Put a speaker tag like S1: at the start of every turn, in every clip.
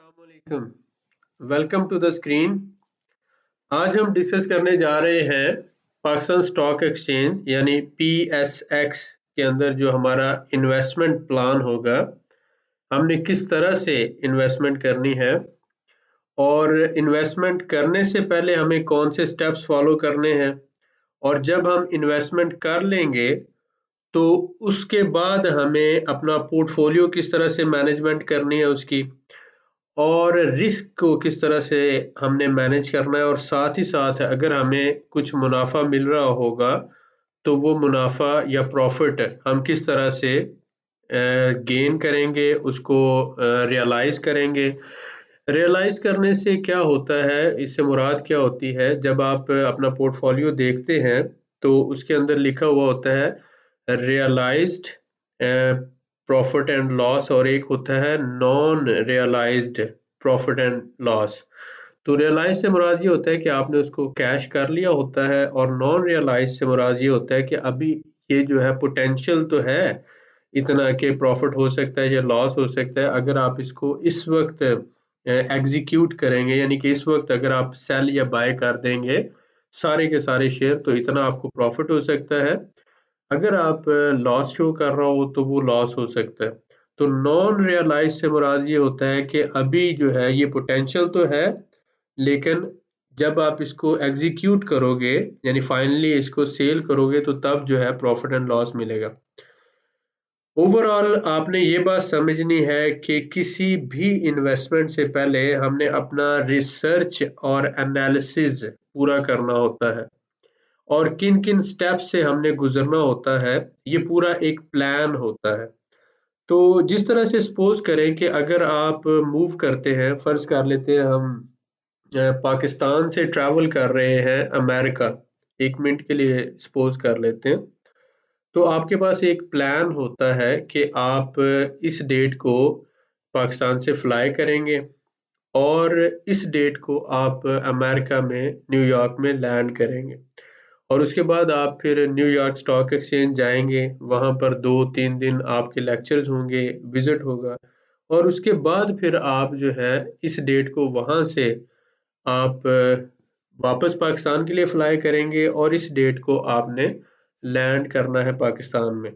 S1: अस्सलामुअलैकुम। Welcome to the screen. आज हम डिस्कस करने जा रहे हैं पाकिस्तान स्टॉक एक्सचेंज यानी PSX के अंदर जो हमारा इन्वेस्टमेंट प्लान होगा, हमने किस तरह से इन्वेस्टमेंट करनी है और इन्वेस्टमेंट करने से पहले हमें कौन से स्टेप्स फॉलो करने हैं, और जब हम इन्वेस्टमेंट कर लेंगे तो उसके बाद हमें अपना पोर्टफोलियो किस तरह से मैनेजमेंट करनी है उसकी, और रिस्क को किस तरह से हमने मैनेज करना है, और साथ ही साथ अगर हमें कुछ मुनाफा मिल रहा होगा तो वो मुनाफा या प्रॉफिट हम किस तरह से गेन करेंगे, उसको रियलाइज करेंगे। रियलाइज करने से क्या होता है, इससे मुराद क्या होती है, जब आप अपना पोर्टफोलियो देखते हैं तो उसके अंदर लिखा हुआ होता है रियलाइज्ड प्रॉफिट एंड लॉस, और एक होता है non realised profit and loss. तो रियलाइज से मुराद ये होता है कि आपने उसको कैश कर लिया होता है, और नॉन रियलाइज से मुराद ये होता है कि अभी ये जो है पोटेंशियल तो है इतना कि प्रॉफिट हो सकता है या लॉस हो सकता है। अगर आप इसको इस वक्त एग्जीक्यूट करेंगे, यानी कि इस वक्त अगर आप सेल या बाय कर देंगे सारे के सारे शेयर, तो इतना आपको प्रॉफिट हो सकता है। अगर आप लॉस शो कर रहा हो तो वो लॉस हो सकता है। तो नॉन रियलाइज से मुराद ये होता है कि अभी जो है ये पोटेंशियल तो है, लेकिन जब आप इसको एग्जीक्यूट करोगे यानी फाइनली इसको सेल करोगे तो तब जो है प्रॉफिट एंड लॉस मिलेगा। ओवरऑल आपने ये बात समझनी है कि किसी भी इन्वेस्टमेंट से पहले हमने अपना रिसर्च और एनालिसिस पूरा करना होता है, और किन किन स्टेप्स से हमने गुजरना होता है, ये पूरा एक प्लान होता है। तो जिस तरह से सपोज करें कि अगर आप मूव करते हैं, फर्ज कर लेते हैं हम पाकिस्तान से ट्रैवल कर रहे हैं अमेरिका, एक मिनट के लिए सपोज कर लेते हैं, तो आपके पास एक प्लान होता है कि आप इस डेट को पाकिस्तान से फ्लाई करेंगे, और इस डेट को आप अमेरिका में न्यूयॉर्क में लैंड करेंगे, और उसके बाद आप फिर न्यूयॉर्क स्टॉक एक्सचेंज जाएंगे। वहां पर 2-3 दिन आपके लेक्चर्स होंगे, विजिट होगा, और उसके बाद फिर आप जो है इस डेट को वहां से आप वापस पाकिस्तान के लिए फ्लाई करेंगे, और इस डेट को आपने लैंड करना है पाकिस्तान में।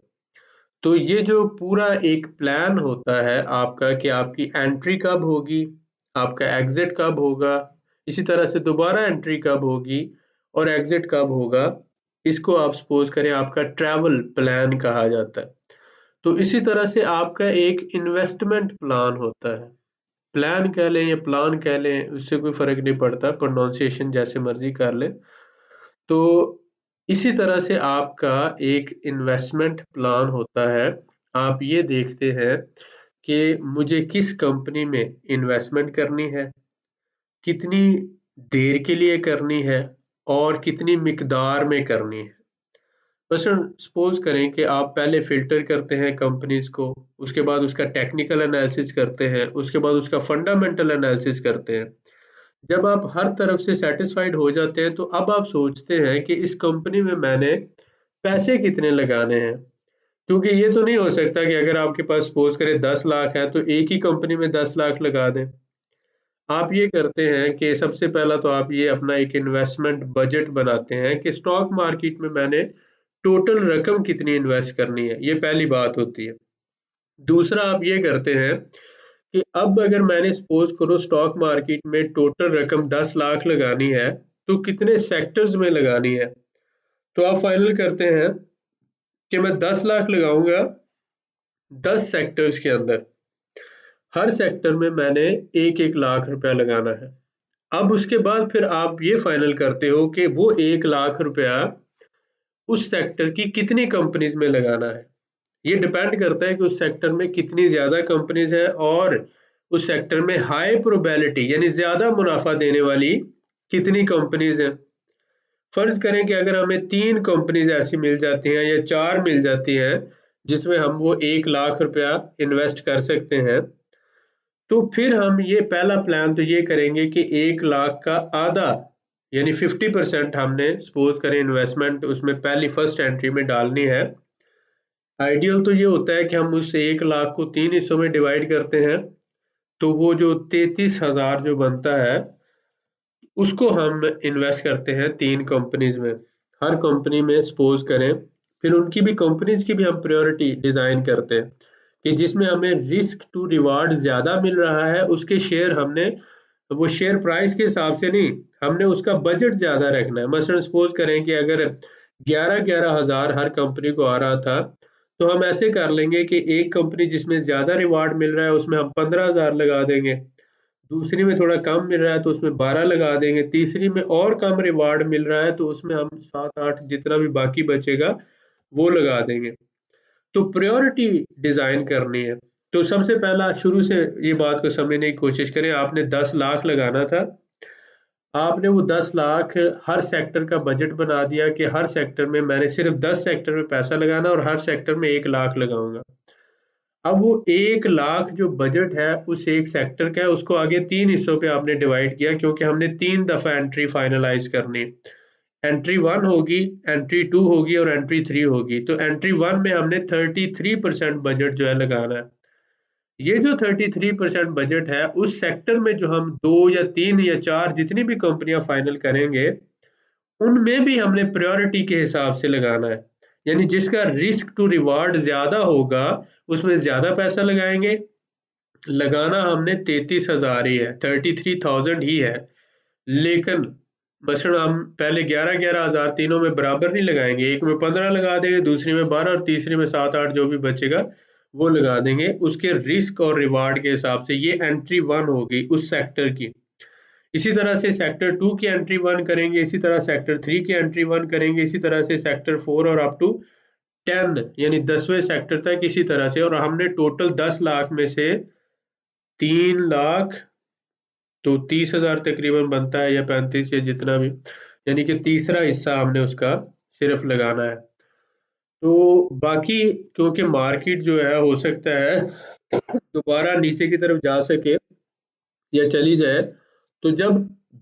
S1: तो ये जो पूरा एक प्लान होता है आपका कि आपकी एंट्री कब होगी, आपका एग्जिट कब होगा, इसी तरह से दोबारा एंट्री कब होगी और एग्जिट कब होगा, इसको आप सपोज करें आपका ट्रैवल प्लान कहा जाता है। तो इसी तरह से आपका एक इन्वेस्टमेंट प्लान होता है। प्लान कह लें या प्लान कह लें, उससे कोई फर्क नहीं पड़ता, प्रोनाउंसिएशन जैसे मर्जी कर लें। तो इसी तरह से आपका एक इन्वेस्टमेंट प्लान होता है। आप ये देखते हैं कि मुझे किस कंपनी में इन्वेस्टमेंट करनी है, कितनी देर के लिए करनी है, और कितनी मिकदार में करनी है। मसलन सपोज करें कि आप पहले फिल्टर करते हैं कंपनीज को, उसके बाद उसका टेक्निकल एनालिसिस करते हैं, उसके बाद उसका फंडामेंटल एनालिसिस करते हैं। जब आप हर तरफ से सेटिस्फाइड हो जाते हैं तो अब आप सोचते हैं कि इस कंपनी में मैंने पैसे कितने लगाने हैं, क्योंकि ये तो नहीं हो सकता कि अगर आपके पास सपोज करें 10 लाख है तो एक ही कंपनी में 10 लाख लगा दें। आप ये करते हैं कि सबसे पहला तो आप ये अपना एक इन्वेस्टमेंट बजट बनाते हैं कि स्टॉक मार्केट में मैंने टोटल रकम कितनी इन्वेस्ट करनी है, ये पहली बात होती है। दूसरा आप ये करते हैं कि अब अगर मैंने सपोज करो स्टॉक मार्केट में टोटल रकम 10 लाख लगानी है, तो कितने सेक्टर्स में लगानी है। तो आप फाइनल करते हैं कि मैं 10 लाख लगाऊंगा 10 सेक्टर्स के अंदर, हर सेक्टर में मैंने 1-1 लाख रुपया लगाना है। अब उसके बाद फिर आप ये फाइनल करते हो कि वो 1 लाख रुपया उस सेक्टर की कितनी कंपनीज में लगाना है। ये डिपेंड करता है कि उस सेक्टर में कितनी ज्यादा कंपनीज है, और उस सेक्टर में हाई प्रोबेबिलिटी यानी ज्यादा मुनाफा देने वाली कितनी कंपनीज हैं। फर्ज करें कि अगर हमें 3 कंपनीज ऐसी मिल जाती हैं या 4 मिल जाती हैं जिसमें हम वो 1 लाख रुपया इन्वेस्ट कर सकते हैं, तो फिर हम ये पहला प्लान तो ये करेंगे कि 1 लाख का आधा यानी 50% हमने सपोज करें इन्वेस्टमेंट उसमें पहली फर्स्ट एंट्री में डालनी है। आइडियल तो ये होता है कि हम उस 1 लाख को 3 हिस्सों में डिवाइड करते हैं। तो वो जो 33,000 जो बनता है उसको हम इन्वेस्ट करते हैं 3 कंपनीज में। हर कंपनी में सपोज करें, फिर उनकी भी कंपनीज की भी हम प्रायोरिटी डिजाइन करते हैं कि जिसमें हमें रिस्क टू रिवार्ड ज्यादा मिल रहा है उसके शेयर हमने, वो शेयर प्राइस के हिसाब से नहीं, हमने उसका बजट ज्यादा रखना है। मसलन सपोज करें कि अगर 11,000 हर कंपनी को आ रहा था, तो हम ऐसे कर लेंगे कि एक कंपनी जिसमें ज्यादा रिवार्ड मिल रहा है उसमें हम 15,000 लगा देंगे, दूसरी में थोड़ा कम मिल रहा है तो उसमें 12 लगा देंगे, तीसरी में और कम रिवार्ड मिल रहा है तो उसमें हम 7-8 जितना भी बाकी बचेगा वो लगा देंगे। तो प्रायोरिटी डिजाइन करनी है। तो सबसे पहला शुरू से ये बात को समझने की कोशिश करें। आपने 10 लाख लगाना था, आपने वो 10 लाख हर सेक्टर का बजट बना दिया कि हर सेक्टर में मैंने सिर्फ 10 सेक्टर में पैसा लगाना और हर सेक्टर में 1 लाख लगाऊंगा। अब वो 1 लाख जो बजट है उस एक सेक्टर का है, उसको आगे 3 हिस्सों पे आपने डिवाइड किया क्योंकि हमने 3 दफा एंट्री फाइनलाइज करनी। एंट्री 1 होगी, एंट्री 2 होगी और एंट्री 3 होगी। तो एंट्री 1 में हमने 33% बजट जो है लगाना है। ये जो 33% बजट है उस सेक्टर में जो हम 2 या 3 या 4 जितनी भी कंपनियां फाइनल करेंगे उनमें भी हमने प्रायोरिटी के हिसाब से लगाना है। यानी जिसका रिस्क टू रिवार्ड ज्यादा होगा उसमें ज्यादा पैसा लगाएंगे। लगाना हमने 33,000 ही है, 33,000 ही है, लेकिन मसलन हम पहले 11,000 तीनों में बराबर नहीं लगाएंगे, एक में 15 लगा देंगे, दूसरी में 12 और तीसरी में 7-8 जो भी बचेगा वो लगा देंगे उसके रिस्क और रिवार्ड के हिसाब से। ये एंट्री 1 होगी उस सेक्टर की। इसी तरह से सेक्टर 2 की एंट्री 1 करेंगे, इसी तरह सेक्टर 3 की एंट्री 1 करेंगे, इसी तरह से सेक्टर 4 और अप टू 10 यानी 10वें सेक्टर तक इसी तरह से। और हमने टोटल 10 लाख में से 3 लाख, तो 30,000 तकरीबन बनता है या 35 या जितना भी, यानी कि तीसरा हिस्सा हमने उसका सिर्फ लगाना है। तो बाकी क्योंकि मार्केट जो है हो सकता है दोबारा नीचे की तरफ जा सके या चली जाए, तो जब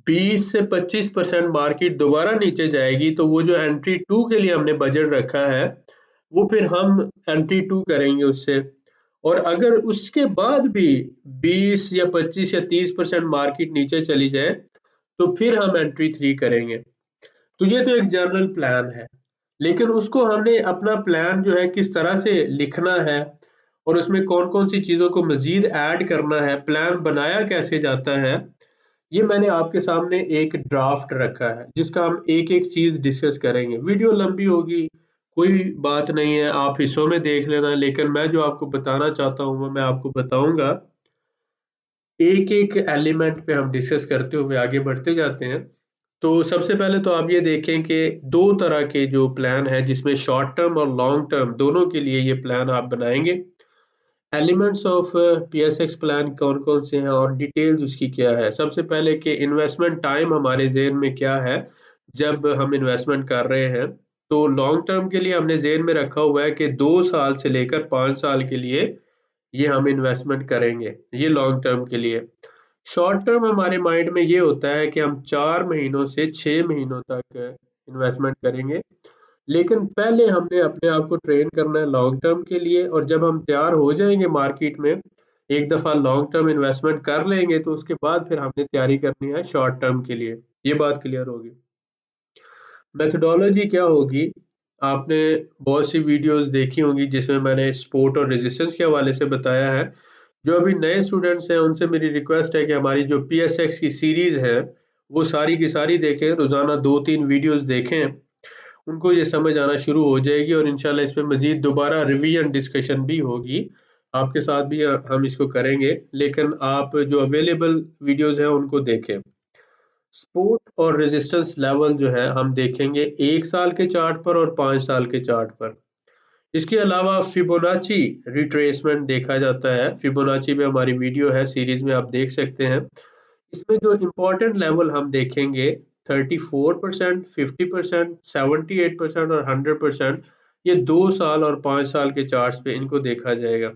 S1: 20 से 25% मार्केट दोबारा नीचे जाएगी तो वो जो एंट्री 2 के लिए हमने बजट रखा है वो फिर हम एंट्री 2 करेंगे उससे। और अगर उसके बाद भी 20 या 25 या 30% मार्केट नीचे चली जाए तो फिर हम एंट्री 3 करेंगे। तो ये तो एक जनरल प्लान है, लेकिन उसको हमने अपना प्लान जो है किस तरह से लिखना है और उसमें कौन कौन सी चीजों को मजीद ऐड करना है, प्लान बनाया कैसे जाता है, ये मैंने आपके सामने एक ड्राफ्ट रखा है जिसका हम एक एक चीज डिस्कस करेंगे। वीडियो लंबी होगी, कोई बात नहीं है, आप हिस्सों में देख लेना, लेकिन मैं जो आपको बताना चाहता हूँ वो मैं आपको बताऊंगा। एक एक एलिमेंट पे हम डिस्कस करते हुए आगे बढ़ते जाते हैं। तो सबसे पहले तो आप ये देखें कि दो तरह के जो प्लान है जिसमें शॉर्ट टर्म और लॉन्ग टर्म दोनों के लिए ये प्लान आप बनाएंगे। एलिमेंट्स ऑफ पीएसएक्स प्लान कौन कौन से हैं और डिटेल्स उसकी क्या है। सबसे पहले कि इन्वेस्टमेंट टाइम हमारे जेहन में क्या है जब हम इन्वेस्टमेंट कर रहे हैं। तो लॉन्ग टर्म के लिए हमने जेहन में रखा हुआ है कि 2 साल से लेकर 5 साल के लिए ये हम इन्वेस्टमेंट करेंगे, ये लॉन्ग टर्म के लिए। शॉर्ट टर्म हमारे माइंड में ये होता है कि हम 4 महीनों से 6 महीनों तक इन्वेस्टमेंट करेंगे, लेकिन पहले हमने अपने आप को ट्रेन करना है लॉन्ग टर्म के लिए। और जब हम तैयार हो जाएंगे मार्केट में, एक दफा लॉन्ग टर्म इन्वेस्टमेंट कर लेंगे तो उसके बाद फिर हमने तैयारी करनी है शॉर्ट टर्म के लिए। ये बात क्लियर होगी। मेथोडोलॉजी क्या होगी, आपने बहुत सी वीडियोस देखी होंगी जिसमें मैंने सपोर्ट और रेजिस्टेंस के हवाले से बताया है। जो अभी नए स्टूडेंट्स हैं उनसे मेरी रिक्वेस्ट है कि हमारी जो पीएसएक्स की सीरीज है वो सारी की सारी देखें, रोजाना 2-3 वीडियोस देखें, उनको ये समझ आना शुरू हो जाएगी और इंशाल्लाह इस पे मजीद दोबारा रिवीजन डिस्कशन भी होगी, आपके साथ भी हम इसको करेंगे। लेकिन आप जो अवेलेबल वीडियोस हैं उनको देखें। सपोर्ट और रेजिस्टेंस लेवल जो है हम देखेंगे 1 साल के चार्ट पर और 5 साल के चार्ट पर। इसके अलावा फिबोनाची रिट्रेसमेंट देखा जाता है। फिबोनाची में हमारी वीडियो है, सीरीज में आप देख सकते हैं। इसमें जो इम्पोर्टेंट लेवल हम देखेंगे 34%, 50%, 78% और 100%, ये 2 साल और 5 साल के चार्ट्स पे इनको देखा जाएगा।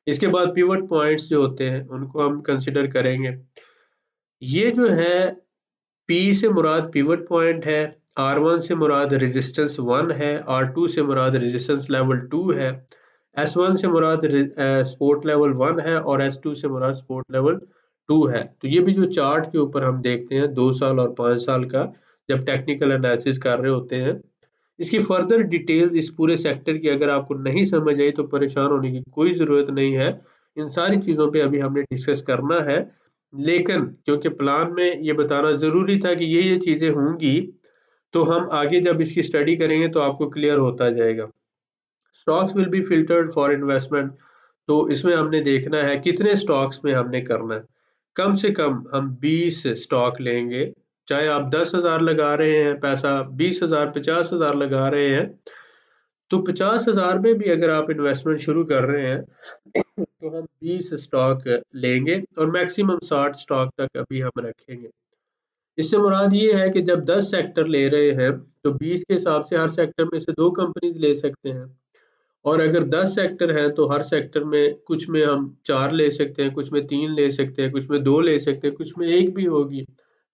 S1: इसके बाद पिवट पॉइंट्स जो होते हैं उनको हम कंसिडर करेंगे। ये जो है पी से मुराद पिवट पॉइंट है, R1 से मुराद रेजिस्टेंस 1 है, R2 से मुराद रेजिस्टेंस लेवल 2 है, S1 से मुराद सपोर्ट लेवल 1 है और S2 से मुराद सपोर्ट लेवल 2 है। तो ये भी जो चार्ट के ऊपर हम देखते हैं 2 साल और 5 साल का, जब टेक्निकल एनालिसिस कर रहे होते हैं। इसकी फर्दर डिटेल्स इस पूरे सेक्टर की अगर आपको नहीं समझ आई तो परेशान होने की कोई ज़रूरत नहीं है। इन सारी चीज़ों पे अभी हमने डिस्कस करना है, लेकिन क्योंकि प्लान में ये बताना ज़रूरी था कि ये चीज़ें होंगी, तो हम आगे जब इसकी स्टडी करेंगे तो आपको क्लियर होता जाएगा। Stocks will be filtered for investment, तो इसमें हमने देखना है कितने स्टॉक्स में हमने करना है। कम से कम हम 20 स्टॉक लेंगे, चाहे आप 10,000 लगा रहे हैं पैसा, 20,000 50,000 लगा रहे हैं, तो 50,000 में भी अगर आप इन्वेस्टमेंट शुरू कर रहे हैं तो हम 20 स्टॉक लेंगे और मैक्सिमम 60 स्टॉक तक अभी हम रखेंगे। इससे मुराद ये है कि जब 10 सेक्टर ले रहे हैं तो 20 के हिसाब से हर सेक्टर में से 2 कंपनीज ले सकते हैं, और अगर 10 सेक्टर हैं तो हर सेक्टर में कुछ में हम 4 ले सकते हैं, कुछ में 3 ले सकते हैं, कुछ में 2 ले सकते हैं, कुछ में 1 भी होगी,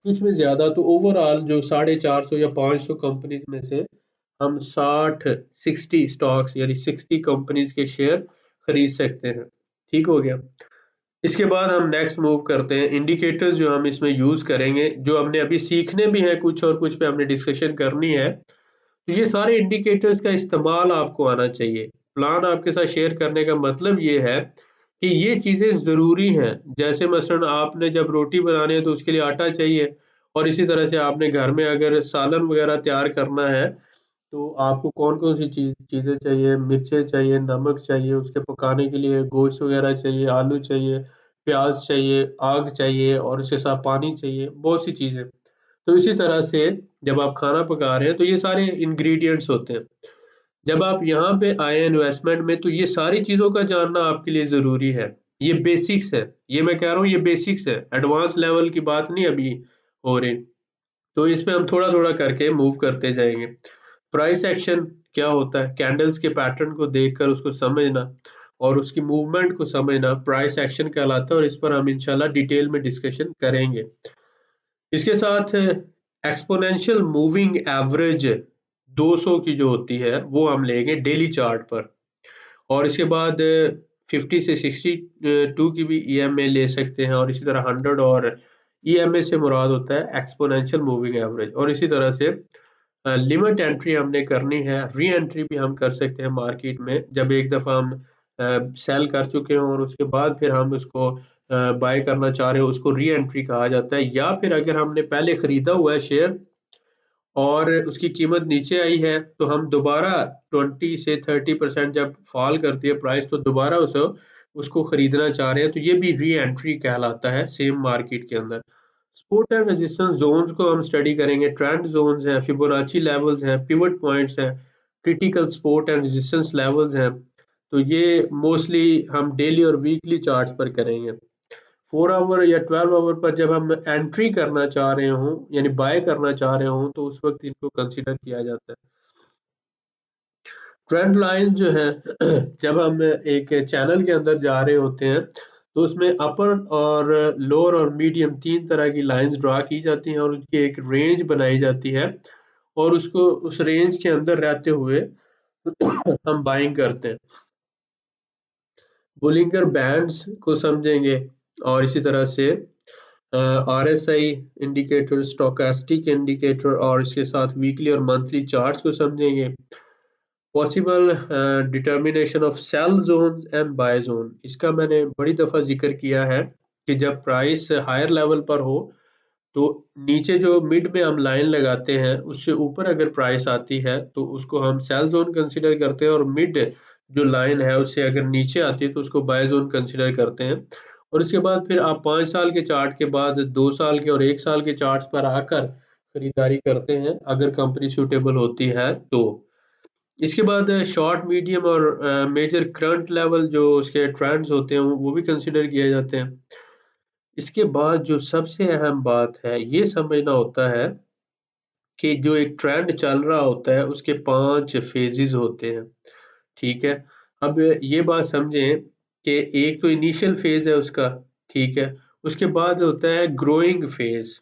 S1: कुछ में ज़्यादा। तो ओवरऑल जो 450 या 500 कंपनीज में से हम 60 स्टॉक्स यानी 60 कंपनीज के शेयर खरीद सकते हैं। ठीक हो गया। इसके बाद हम नेक्स्ट मूव करते हैं। इंडिकेटर्स जो हम इसमें यूज़ करेंगे, जो हमने अभी सीखने भी हैं कुछ और कुछ पे हमने डिस्कशन करनी है, तो ये सारे इंडिकेटर्स का इस्तेमाल आपको आना चाहिए। प्लान आपके साथ शेयर करने का मतलब ये है कि ये चीज़ें ज़रूरी हैं। जैसे मसलन आपने जब रोटी बनानी है तो उसके लिए आटा चाहिए, और इसी तरह से आपने घर में अगर सालन वगैरह तैयार करना है तो आपको कौन-कौन सी चीज़ें चाहिए, मिर्चें चाहिए, नमक चाहिए, उसके पकाने के लिए गोश्त वगैरह चाहिए, आलू चाहिए, प्याज़ चाहिए, आग चाहिए और उसके साथ पानी चाहिए, बहुत सी चीज़ें। तो इसी तरह से जब आप खाना पका रहे हैं तो ये सारे इंग्रीडिएंट्स होते हैं। जब आप यहाँ पे आए इन्वेस्टमेंट में तो ये सारी चीज़ों का जानना आपके लिए ज़रूरी है। ये बेसिक्स है, ये मैं कह रहा हूँ ये बेसिक्स है, एडवांस लेवल की बात नहीं अभी हो रही। तो इसमें हम थोड़ा-थोड़ा करके मूव करते जाएँगे। प्राइस एक्शन क्या होता है? कैंडल्स के पैटर्न को देखकर उसको समझना और उसकी मूवमेंट को समझना प्राइस एक्शन कहलाता है, और इस पर हम इंशाल्लाह डिटेल में डिस्कशन करेंगे। इसके साथ एक्सपोनेंशियल मूविंग एवरेज 200 की जो होती है वो हम लेंगे डेली चार्ट पर, और इसके बाद 50 से 62 की भी ईएमए ले सकते हैं, और इसी तरह 100, और ईएमए से मुराद होता है एक्सपोनेंशियल मूविंग एवरेज। और इसी तरह से लिमिट एंट्री हमने करनी है, री एंट्री भी हम कर सकते हैं मार्केट में जब एक दफ़ा हम सेल कर चुके हों और उसके बाद फिर हम उसको बाय करना चाह रहे हो, उसको री एंट्री कहा जाता है। या फिर अगर हमने पहले खरीदा हुआ है शेयर और उसकी कीमत नीचे आई है तो हम दोबारा 20 से 30% जब फॉल करती है प्राइस तो दोबारा उसको खरीदना चाह रहे हैं, तो ये भी री एंट्री कहलाता है सेम मार्केट के अंदर। सपोर्ट एंड रेजिस्टेंस जोन्स को हम स्टडी करेंगे, ट्रेंड जोन्स हैं, फिबोनाची लेवल्स हैं, पिवट पॉइंट्स हैं, critical support and resistance levels हैं। तो ये मोस्टली हम डेली और वीकली चार्ट्स पर करेंगे। 4 आवर या 12 आवर पर जब हम एंट्री करना चाह रहे हों यानी बाय करना चाह रहे हों तो उस वक्त इनको कंसीडर किया जाता है। ट्रेंड लाइंस जो है जब हम एक चैनल के अंदर जा रहे होते हैं तो उसमें अपर और लोअर और मीडियम 3 तरह की लाइंस ड्रा की जाती हैं और उनकी एक रेंज बनाई जाती है, और उसको उस रेंज के अंदर रहते हुए हम बाइंग करते हैं। बोलिंगर बैंड्स को समझेंगे, और इसी तरह से आरएसआई इंडिकेटर, स्टोकास्टिक इंडिकेटर, और इसके साथ वीकली और मंथली चार्ट्स को समझेंगे। Possible determination of sell zone and buy zone, इसका मैंने बड़ी दफ़ा जिक्र किया है कि जब प्राइस हायर लेवल पर हो तो नीचे जो मिड में हम लाइन लगाते हैं उससे ऊपर अगर प्राइस आती है तो उसको हम सेल जोन कंसीडर करते हैं, और मिड जो लाइन है उससे अगर नीचे आती है तो उसको बाय जोन कंसीडर करते हैं। और इसके बाद फिर आप 5 साल के चार्ट के बाद 2 साल के और 1 साल के चार्ट्स पर आकर खरीदारी करते हैं अगर कंपनी सूटेबल होती है तो। इसके बाद शॉर्ट मीडियम और मेजर करंट लेवल जो उसके ट्रेंड्स होते हैं वो भी कंसीडर किए जाते हैं। इसके बाद जो सबसे अहम बात है ये समझना होता है कि जो एक ट्रेंड चल रहा होता है उसके 5 फेजेस होते हैं। ठीक है। अब ये बात समझें कि एक तो इनिशियल फेज है उसका, ठीक है, उसके बाद होता है ग्रोइंग फेज,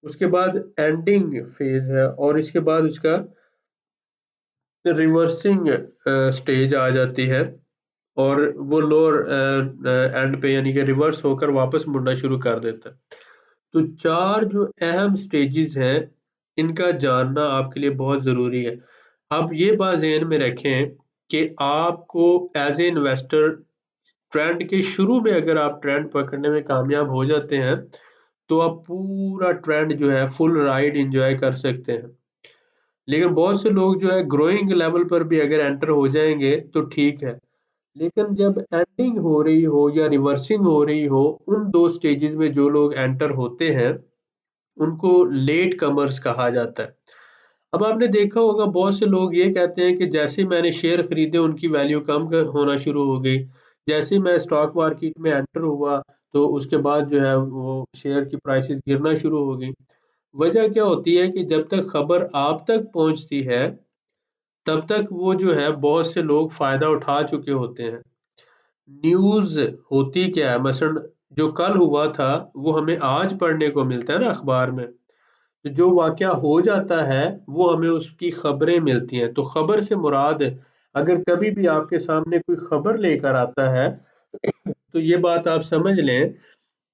S1: उसके बाद एंडिंग फेज है, और इसके बाद उसका रिवर्सिंग स्टेज आ जाती है। और वो लोअर एंड पे यानी कि रिवर्स होकर वापस मुड़ना शुरू कर देता है। तो 4 जो अहम स्टेजेस हैं, इनका जानना आपके लिए बहुत ज़रूरी है। आप ये बात ज़हन में रखें कि आपको एज़ ए इन्वेस्टर ट्रेंड के शुरू में अगर आप ट्रेंड पकड़ने में कामयाब हो जाते हैं, तो आप पूरा ट्रेंड जो है फुल राइड एन्जॉय कर सकते हैं। लेकिन बहुत से लोग जो है ग्रोइंग लेवल पर भी अगर एंटर हो जाएँगे तो ठीक है। लेकिन जब एंडिंग हो रही हो या रिवर्सिंग हो रही हो, उन 2 स्टेजेस में जो लोग एंटर होते हैं, उनको लेट कमर्स कहा जाता है। अब आपने देखा होगा बहुत से लोग ये कहते हैं कि जैसे ही मैंने शेयर खरीदे उनकी वैल्यू कम होना शुरू हो गई। जैसे ही मैं स्टॉक मार्केट में एंटर हुआ तो उसके बाद जो है वो शेयर की प्राइसेस गिरना शुरू हो गई। वजह क्या होती है कि जब तक खबर आप तक पहुंचती है तब तक वो जो है बहुत से लोग फायदा उठा चुके होते हैं। न्यूज़ होती क्या है, मसलन जो कल हुआ था वो हमें आज पढ़ने को मिलता है ना अखबार में। तो जो वाक़या हो जाता है वो हमें उसकी खबरें मिलती हैं। तो खबर से मुराद अगर कभी भी आपके सामने कोई खबर लेकर आता है तो ये बात आप समझ लें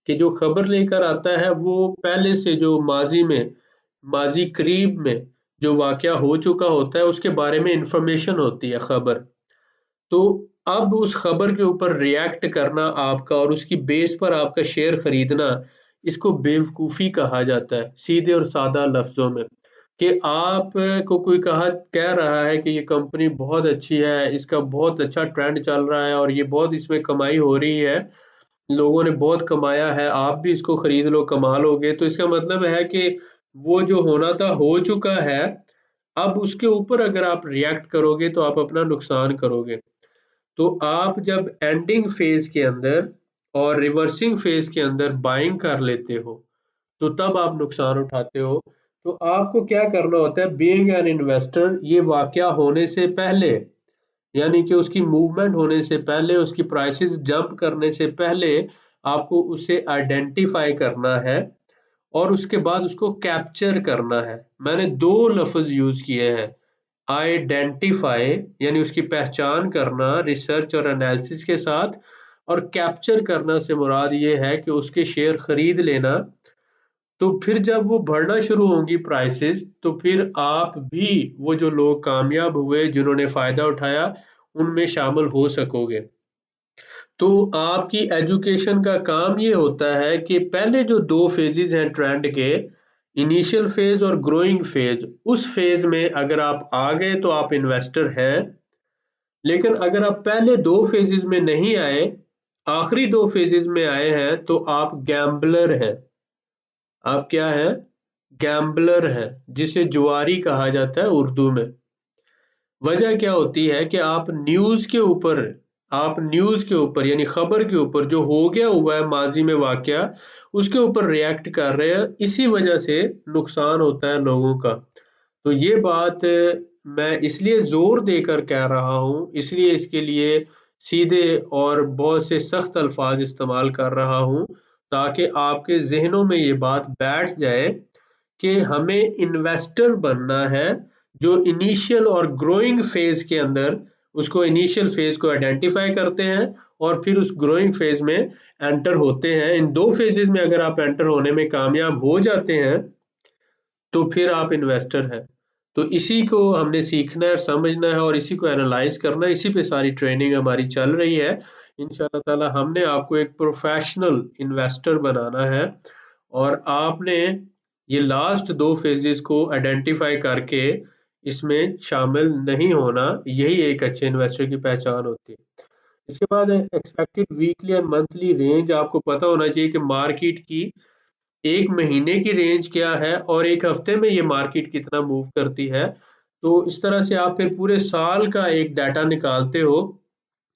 S1: कि जो खबर लेकर आता है वो पहले से जो माज़ी करीब में जो वाक़या हो चुका होता है उसके बारे में इन्फॉर्मेशन होती है खबर। तो अब उस खबर के ऊपर रिएक्ट करना आपका और उसकी बेस पर आपका शेयर खरीदना, इसको बेवकूफ़ी कहा जाता है, सीधे और सादा लफ्ज़ों में। कि आप को कोई कह रहा है कि ये कंपनी बहुत अच्छी है, इसका बहुत अच्छा ट्रेंड चल रहा है और ये बहुत इसमें कमाई हो रही है, लोगों ने बहुत कमाया है, आप भी इसको खरीद लो, कमा लोगे। तो इसका मतलब है कि वो जो होना था हो चुका है, अब उसके ऊपर अगर आप रिएक्ट करोगे तो आप अपना नुकसान करोगे। तो आप जब एंडिंग फेज के अंदर और रिवर्सिंग फेज के अंदर बाइंग कर लेते हो तो तब आप नुकसान उठाते हो। तो आपको क्या करना होता है बीइंग एन इन्वेस्टर, ये वाकया होने से पहले यानी कि उसकी मूवमेंट होने से पहले, उसकी प्राइसेस जंप करने से पहले आपको उसे आइडेंटिफाई करना है और उसके बाद उसको कैप्चर करना है। मैंने 2 लफ्ज़ यूज़ किए हैं, आइडेंटिफाई यानी उसकी पहचान करना रिसर्च और एनालिसिस के साथ, और कैप्चर करना से मुराद ये है कि उसके शेयर खरीद लेना। तो फिर जब वो बढ़ना शुरू होंगी प्राइसेस तो फिर आप भी वो जो लोग कामयाब हुए जिन्होंने फायदा उठाया उनमें शामिल हो सकोगे। तो आपकी एजुकेशन का काम ये होता है कि पहले जो 2 फेजेस हैं ट्रेंड के, इनिशियल फेज और ग्रोइंग फेज, उस फेज में अगर आप आ गए तो आप इन्वेस्टर हैं। लेकिन अगर आप पहले 2 फेजेस में नहीं आए, आखिरी 2 फेजेस में आए हैं तो आप गैम्बलर हैं। आप क्या हैं? गैम्बलर हैं, जिसे जुआरी कहा जाता है उर्दू में। वजह क्या होती है कि आप न्यूज़ के ऊपर यानी खबर के ऊपर जो हो गया हुआ है माजी में वाकया, उसके ऊपर रिएक्ट कर रहे हैं, इसी वजह से नुकसान होता है लोगों का। तो ये बात मैं इसलिए जोर देकर कह रहा हूँ, इसलिए इसके लिए सीधे और बहुत से सख्त अल्फाज इस्तेमाल कर रहा हूँ ताकि आपके जहनों में ये बात बैठ जाए कि हमें इन्वेस्टर बनना है जो इनिशियल और ग्रोइंग फेज के अंदर उसको इनिशियल फेज को आइडेंटिफाई करते हैं और फिर उस ग्रोइंग फेज में एंटर होते हैं। इन 2 फेजेस में अगर आप एंटर होने में कामयाब हो जाते हैं तो फिर आप इन्वेस्टर हैं। तो इसी को हमने सीखना है, समझना है और इसी को एनालाइज करना है। इसी पे सारी ट्रेनिंग हमारी चल रही है। इंशाल्लाह ताला हमने आपको एक प्रोफेशनल इन्वेस्टर बनाना है और आपने ये लास्ट 2 फेजेस को आइडेंटिफाई करके इसमें शामिल नहीं होना, यही एक अच्छे इन्वेस्टर की पहचान होती है। इसके बाद expected weekly and monthly range, आपको पता होना चाहिए कि मार्केट की 1 महीने की रेंज क्या है और 1 हफ्ते में ये मार्केट कितना मूव करती है। तो इस तरह से आप फिर पूरे साल का एक डाटा निकालते हो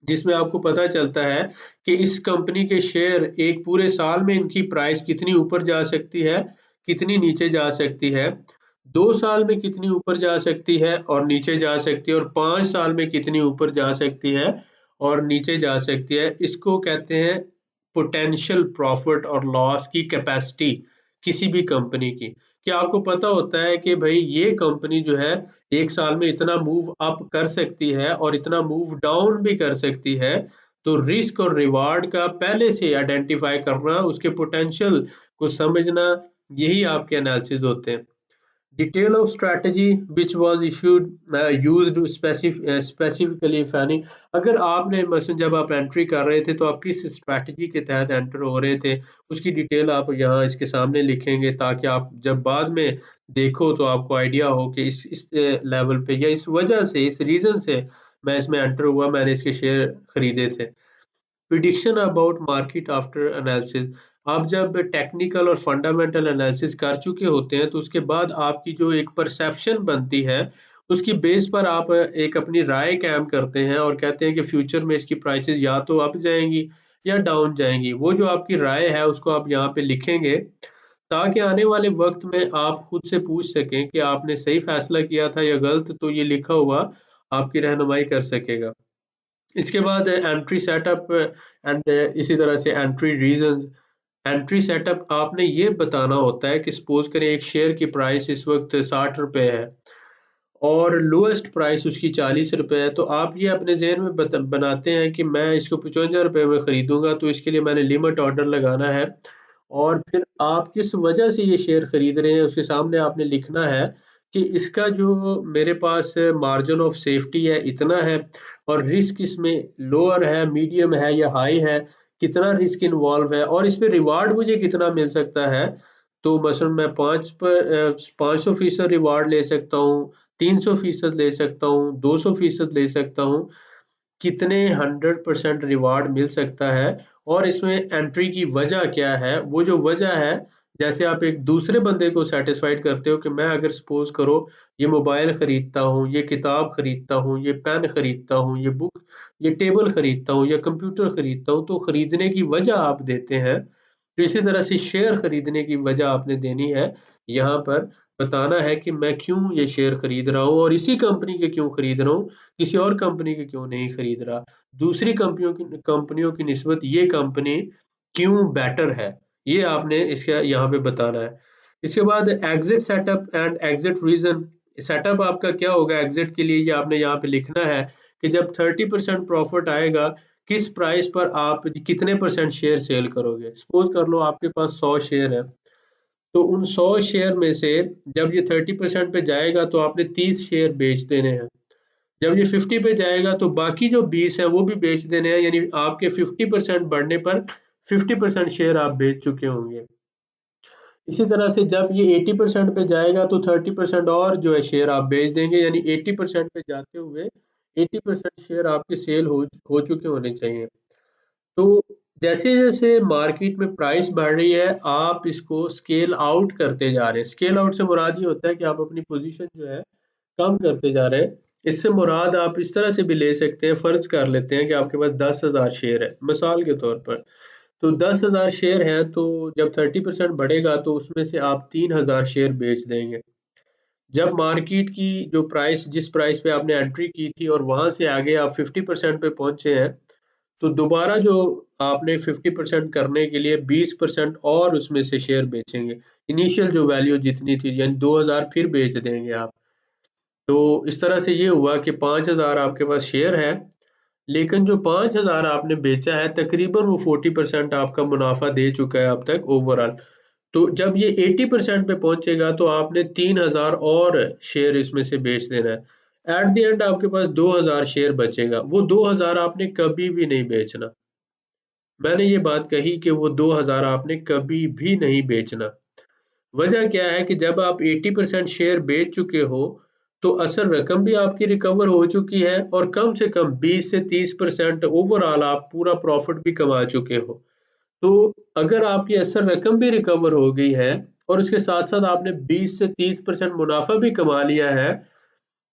S1: जिसमें आपको पता चलता है कि इस कंपनी के शेयर एक पूरे साल में इनकी प्राइस कितनी ऊपर जा सकती है, कितनी नीचे जा सकती है, 2 साल में कितनी ऊपर जा सकती है और नीचे जा सकती है और 5 साल में कितनी ऊपर जा सकती है और नीचे जा सकती है। इसको कहते हैं पोटेंशियल प्रॉफिट और लॉस की कैपेसिटी किसी भी कंपनी की। कि आपको पता होता है कि भाई ये कंपनी जो है 1 साल में इतना मूव अप कर सकती है और इतना मूव डाउन भी कर सकती है। तो रिस्क और रिवार्ड का पहले से आइडेंटिफाई करना, उसके पोटेंशियल को समझना, यही आपके एनालिसिस होते हैं। Detail of strategy which was issued used specifically if any। अगर आपने मसलन जब आप एंट्री कर रहे थे तो आप किस स्ट्रैटेजी के तहत एंटर हो रहे थे, उसकी डिटेल आप यहाँ इसके सामने लिखेंगे, ताकि आप जब बाद में देखो तो आपको आइडिया हो कि इस लेवल पे या इस वजह से, इस रीजन से मैं इसमें एंटर हुआ, मैंने इसके शेयर खरीदे थे। Prediction about market after analysis. आप जब टेक्निकल और फंडामेंटल एनालिसिस कर चुके होते हैं तो उसके बाद आपकी जो एक परसेप्शन बनती है, उसकी बेस पर आप एक अपनी राय कायम करते हैं और कहते हैं कि फ्यूचर में इसकी प्राइसेस या तो अप जाएंगी या डाउन जाएंगी। वो जो आपकी राय है उसको आप यहाँ पे लिखेंगे, ताकि आने वाले वक्त में आप खुद से पूछ सकें कि आपने सही फैसला किया था या गलत। तो ये लिखा हुआ आपकी रहनुमाई कर सकेगा। इसके बाद एंट्री सेटअप एंड इसी तरह से एंट्री रीजंस। एंट्री सेटअप आपने ये बताना होता है कि सपोज करें एक शेयर की प्राइस इस वक्त 60 रुपए है और लोएस्ट प्राइस उसकी 40 रुपए है, तो आप ये अपने जहन में बनाते हैं कि मैं इसको 55 रुपए में खरीदूंगा, तो इसके लिए मैंने लिमिट ऑर्डर लगाना है। और फिर आप किस वजह से ये शेयर खरीद रहे हैं उसके सामने आपने लिखना है कि इसका जो मेरे पास मार्जिन ऑफ सेफ्टी है इतना है, और रिस्क इसमें लोअर है, मीडियम है या हाई है, कितना रिस्क इन्वॉल्व है और इस पे रिवार्ड मुझे कितना मिल सकता है। तो मसलन मैं 500% रिवार्ड ले सकता हूँ, 300% ले सकता हूँ, 200% ले सकता हूँ, कितने 100% रिवार्ड मिल सकता है और इसमें एंट्री की वजह क्या है। वो जो वजह है, जैसे आप एक दूसरे बंदे को सेटिस्फाइड करते हो कि मैं अगर सपोज करो ये मोबाइल खरीदता हूँ, ये किताब खरीदता हूँ, ये पेन खरीदता हूँ, ये बुक, ये टेबल खरीदता हूँ या कंप्यूटर खरीदता हूँ, तो खरीदने की वजह आप देते हैं। तो इसी तरह से शेयर खरीदने की वजह आपने देनी है, यहाँ पर बताना है कि मैं क्यों ये शेयर खरीद रहा हूँ और इसी कंपनी के क्यों खरीद रहा हूँ, किसी और कंपनी के क्यों नहीं खरीद रहा। दूसरी कंपनियों की निस्बत ये कंपनी क्यों बेटर है, ये आपने इसका यहाँ पे बताना है। इसके बाद exit setup and exit reason. Setup आपका क्या होगा एग्जिट के लिए, ये आपने यहाँ पे लिखना है कि जब 30% प्रॉफिट आएगा, किस प्राइस पर आप कितने परसेंट शेयर सेल करोगे। सपोज कर लो आपके पास 100 शेयर है, तो उन 100 शेयर में से जब ये 30% पे जाएगा तो आपने 30 शेयर बेच देने हैं। जब ये 50 पे जाएगा तो बाकी जो 20 है वो भी बेच देने हैं, यानी आपके 50% बढ़ने पर 50% शेयर आप बेच चुके होंगे। इसी तरह से जब ये 80% पे जाएगा तो 30% और जो है शेयर आप बेच देंगे, यानी 80% पे जाते हुए 80% शेयर आपके सेल हो चुके होने चाहिए। तो जैसे-जैसे मार्केट में प्राइस बढ़ रही है, आप इसको स्केल आउट करते जा रहे हैं। स्केल आउट से मुराद ये होता है कि आप अपनी पोज़ीशन जो है कम करते जा रहे हैं। इससे मुराद आप इस तरह से भी ले सकते हैं, फ़र्ज़ कर लेते हैं कि आपके पास 10,000 शेयर है, मिसाल के तौर पर। तो 10,000 शेयर हैं, तो जब 30% बढ़ेगा तो उसमें से आप 3,000 शेयर बेच देंगे। जब मार्केट की जो प्राइस, जिस प्राइस पे आपने एंट्री की थी और वहाँ से आगे आप 50% पे पहुँचे हैं, तो दोबारा जो आपने 50% करने के लिए 20% और उसमें से शेयर बेचेंगे। इनिशियल जो वैल्यू जितनी थी, यानी 2000 फिर बेच देंगे आप। तो इस तरह से ये हुआ कि 5000 आपके पास शेयर है, लेकिन जो 5000 आपने बेचा है तकरीबन वो 40% आपका मुनाफा दे चुका है अब तक ओवरऑल। तो जब ये 80% पे पहुंचेगा तो आपने 3000 और शेयर इसमें से बेच देना है। एट द एंड आपके पास 2000 शेयर बचेगा, वो 2000 आपने कभी भी नहीं बेचना। मैंने ये बात कही कि वो 2000 आपने कभी भी नहीं बेचना। वजह क्या है कि जब आप 80% शेयर बेच चुके हो, तो असल रकम भी आपकी रिकवर हो चुकी है और कम से कम 20 से 30% ओवरऑल आप पूरा प्रॉफिट भी कमा चुके हो। तो अगर आपकी असल रकम भी रिकवर हो गई है और उसके साथ-साथ आपने 20 से 30% मुनाफा भी कमा लिया है,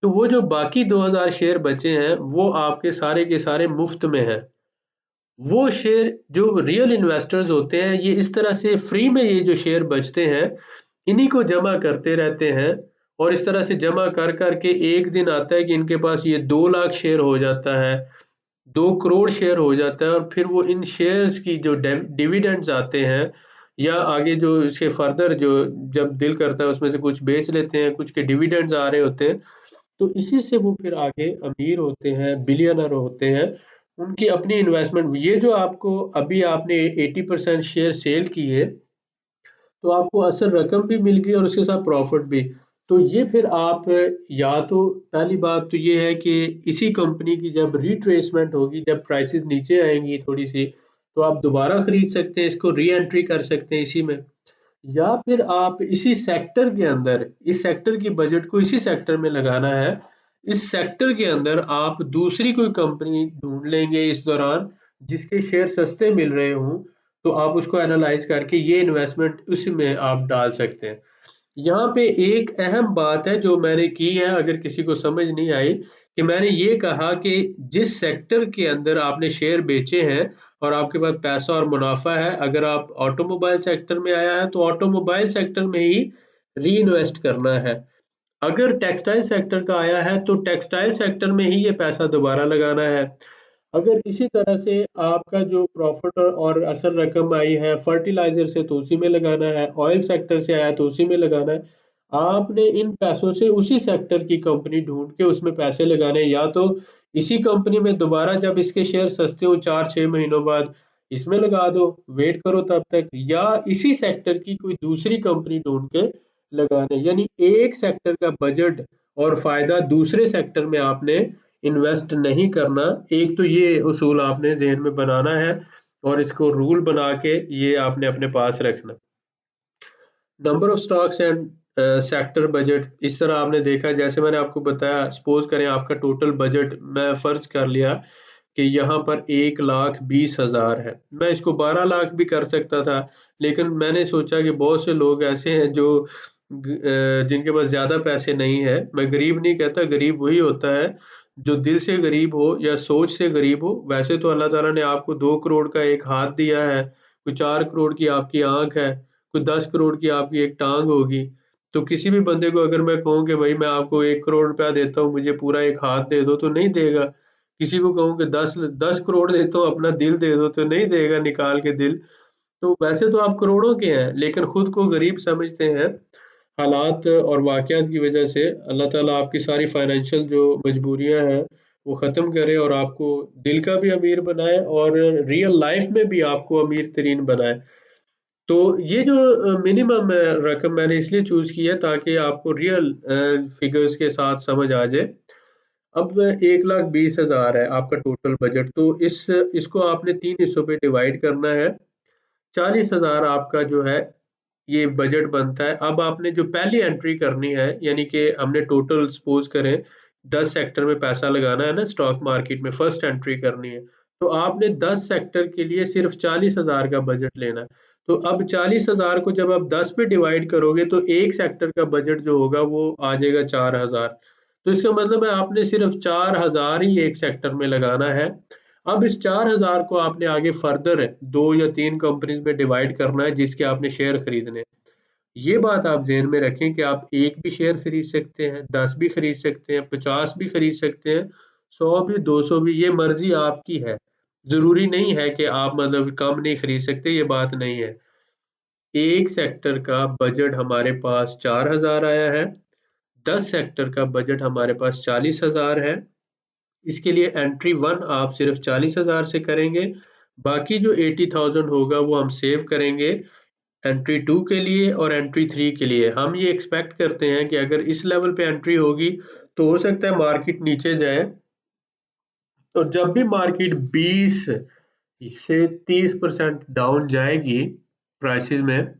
S1: तो वो जो बाकी 2000 शेयर बचे हैं, वो आपके सारे के सारे मुफ्त में हैं। वो शेयर जो रियल इन्वेस्टर्स होते हैं, ये इस तरह से फ्री में ये जो शेयर बचते हैं, इन्हीं को जमा करते रहते हैं और इस तरह से जमा कर कर के एक दिन आता है कि इनके पास ये 2 लाख शेयर हो जाता है, 2 करोड़ शेयर हो जाता है और फिर वो इन शेयर्स की जो डिविडेंड्स आते हैं या आगे जो इसके फर्दर जो जब दिल करता है उसमें से कुछ बेच लेते हैं, कुछ के डिविडेंड्स आ रहे होते हैं, तो इसी से वो फिर आगे अमीर होते हैं, बिलियनर होते हैं। उनकी अपनी इन्वेस्टमेंट, ये जो आपको अभी आपने 80% शेयर सेल किए, तो आपको असल रकम भी मिल गई और उसके साथ प्रॉफिट भी। तो ये फिर आप, या तो पहली बात तो ये है कि इसी कंपनी की जब रिट्रेसमेंट होगी, जब प्राइसेस नीचे आएंगी थोड़ी सी, तो आप दोबारा खरीद सकते हैं, इसको री एंट्री कर सकते हैं इसी में। या फिर आप इसी सेक्टर के अंदर, इस सेक्टर की बजट को इसी सेक्टर में लगाना है, इस सेक्टर के अंदर आप दूसरी कोई कंपनी ढूंढ लेंगे इस दौरान जिसके शेयर सस्ते मिल रहे हों, तो आप उसको एनालाइज करके ये इन्वेस्टमेंट उसमें आप डाल सकते हैं। यहाँ पे एक अहम बात है जो मैंने की है, अगर किसी को समझ नहीं आई, कि मैंने ये कहा कि जिस सेक्टर के अंदर आपने शेयर बेचे हैं और आपके पास पैसा और मुनाफा है, अगर आप ऑटोमोबाइल सेक्टर में आया है तो ऑटोमोबाइल सेक्टर में ही री इन्वेस्ट करना है। अगर टेक्सटाइल सेक्टर का आया है तो टेक्सटाइल सेक्टर में ही ये पैसा दोबारा लगाना है। अगर इसी तरह से आपका जो प्रॉफिट और असल रकम आई है फर्टिलाइजर से, तो उसी में लगाना है, ऑयल सेक्टर से आया तो उसी में लगाना है। आपने इन पैसों से उसी सेक्टर की कंपनी ढूंढ के उसमें पैसे लगाने हैं, या तो इसी कंपनी में दोबारा जब इसके शेयर सस्ते हो 4-6 महीनों बाद इसमें लगा दो, वेट करो तब तक, या इसी सेक्टर की कोई दूसरी कंपनी ढूंढ के लगाने। यानी एक सेक्टर का बजट और फायदा दूसरे सेक्टर में आपने इन्वेस्ट नहीं करना। एक तो ये उसूल आपने ज़हन में बनाना है और इसको रूल बना के ये आपने अपने पास रखना। Number of stocks and sector budget, इस तरह आपने देखा, जैसे मैंने आपको बताया, सपोज करें आपका टोटल बजट मैं फर्ज कर लिया कि यहाँ पर 1,20,000 है, मैं इसको 12 लाख भी कर सकता था, लेकिन मैंने सोचा कि बहुत से लोग ऐसे हैं जो जिनके पास ज़्यादा पैसे नहीं है। मैं गरीब नहीं कहता, गरीब वही होता है जो दिल से गरीब हो या सोच से गरीब हो। वैसे तो अल्लाह ताला ने आपको 2 करोड़ का एक हाथ दिया है, कोई 4 करोड़ की आपकी आंख है, कोई 10 करोड़ की आपकी एक टांग होगी। तो किसी भी बंदे को अगर मैं कहूँ कि भाई मैं आपको 1 करोड़ रुपया देता हूँ, मुझे पूरा एक हाथ दे दो, तो नहीं देगा। किसी को कहूँ कि 10 करोड़ देता हूँ, अपना दिल दे दो, तो नहीं देगा निकाल के दिल। तो वैसे तो आप करोड़ों के हैं, लेकिन खुद को गरीब समझते हैं। हालात और वाक़यात की वजह से अल्लाह ताला आपकी सारी फाइनेंशियल जो मजबूरियाँ हैं वो ख़त्म करे और आपको दिल का भी अमीर बनाए और रियल लाइफ में भी आपको अमीर तरीन बनाए। तो ये जो मिनिमम रकम मैंने इसलिए चूज़ की है ताकि आपको रियल फिगर्स के साथ समझ आ जाए। अब 1,20,000 है आपका टोटल बजट, तो इसको आपने 3 हिस्सों पे डिवाइड करना है। 40,000 आपका जो है ये बजट बनता है। अब आपने जो पहली एंट्री करनी है, यानी कि हमने टोटल सपोज करें 10 सेक्टर में पैसा लगाना है ना, स्टॉक मार्केट में फर्स्ट एंट्री करनी है, तो आपने 10 सेक्टर के लिए सिर्फ 40,000 का बजट लेना है। तो अब 40,000 को जब आप 10 पे डिवाइड करोगे तो एक सेक्टर का बजट जो होगा वो आ जाएगा 4,000। तो इसका मतलब है आपने सिर्फ 4,000 ही एक सेक्टर में लगाना है। अब इस 4,000 को आपने आगे फर्दर 2 या 3 कंपनीज में डिवाइड करना है जिसके आपने शेयर खरीदने। ये बात आप ज़हन में रखें कि आप 1 भी शेयर खरीद सकते हैं, 10 भी खरीद सकते हैं, 50 भी खरीद सकते हैं, 100 भी, 200 भी, ये मर्ज़ी आपकी है। ज़रूरी नहीं है कि आप मतलब कम नहीं खरीद सकते, ये बात नहीं है। एक सेक्टर का बजट हमारे पास 4,000 आया है, 10 सेक्टर का बजट हमारे पास 40,000 है। इसके लिए एंट्री 1 आप सिर्फ 40,000 से करेंगे, बाकी जो 80,000 होगा वो हम सेव करेंगे एंट्री 2 के लिए और एंट्री 3 के लिए। हम ये एक्सपेक्ट करते हैं कि अगर इस लेवल पे एंट्री होगी तो हो सकता है मार्केट नीचे जाए, और जब भी मार्केट 20 से 30% डाउन जाएगी प्राइसेस में,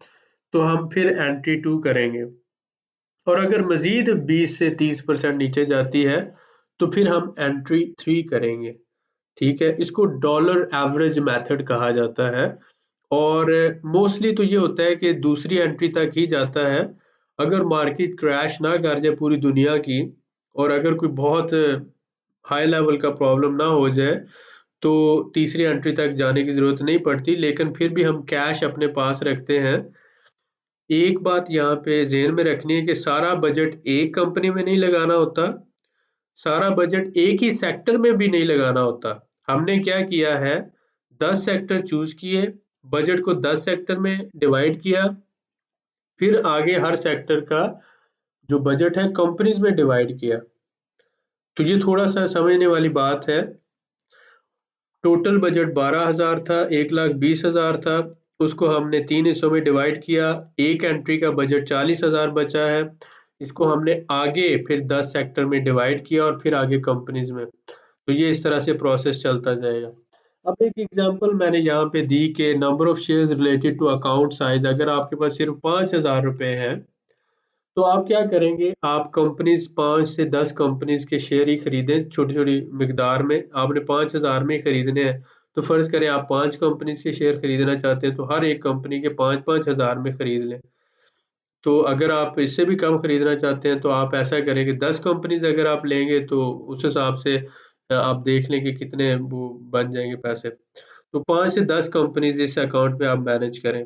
S1: तो हम फिर एंट्री 2 करेंगे। और अगर मजीद 20 से 30% नीचे जाती है तो फिर हम एंट्री 3 करेंगे। ठीक है, इसको डॉलर एवरेज मेथड कहा जाता है और मोस्टली तो ये होता है कि दूसरी एंट्री तक ही जाता है। अगर मार्केट क्रैश ना कर जाए पूरी दुनिया की, और अगर कोई बहुत हाई लेवल का प्रॉब्लम ना हो जाए, तो तीसरी एंट्री तक जाने की ज़रूरत नहीं पड़ती, लेकिन फिर भी हम कैश अपने पास रखते हैं। एक बात यहाँ पे ज़हन में रखनी है कि सारा बजट एक कंपनी में नहीं लगाना होता, सारा बजट एक ही सेक्टर में भी नहीं लगाना होता। हमने क्या किया है, 10 सेक्टर चूज किए, बजट को 10 सेक्टर में डिवाइड किया, फिर आगे हर सेक्टर का जो बजट है कंपनीज में डिवाइड किया। तो ये थोड़ा सा समझने वाली बात है। टोटल बजट 12,000 था, 1,20,000 था, उसको हमने 3 हिस्सों में डिवाइड किया। एक एंट्री का बजट 40,000 बचा है, इसको हमने आगे फिर 10 सेक्टर में डिवाइड किया और फिर आगे कंपनीज में। तो ये इस तरह से प्रोसेस चलता जाएगा। अब एक एग्जांपल मैंने यहाँ पे दी कि number of shares related to account size, अगर आपके पास सिर्फ 5,000 रुपए हैं तो आप क्या करेंगे, आप कंपनीज 5 से 10 कंपनीज के शेयर ही खरीदें छोटी छोटी मिकदार में। आपने 5,000 में खरीदने हैं, तो फर्ज करें आप 5 कंपनीज के शेयर खरीदना चाहते हैं, तो हर एक कंपनी के 5,000 में खरीद लें। तो अगर आप इससे भी कम खरीदना चाहते हैं तो आप ऐसा करें कि 10 कंपनीज अगर आप लेंगे तो उस हिसाब से आप देख लें कि कितने वो बन जाएंगे पैसे। तो 5 से 10 कंपनीज इस अकाउंट में आप मैनेज करें।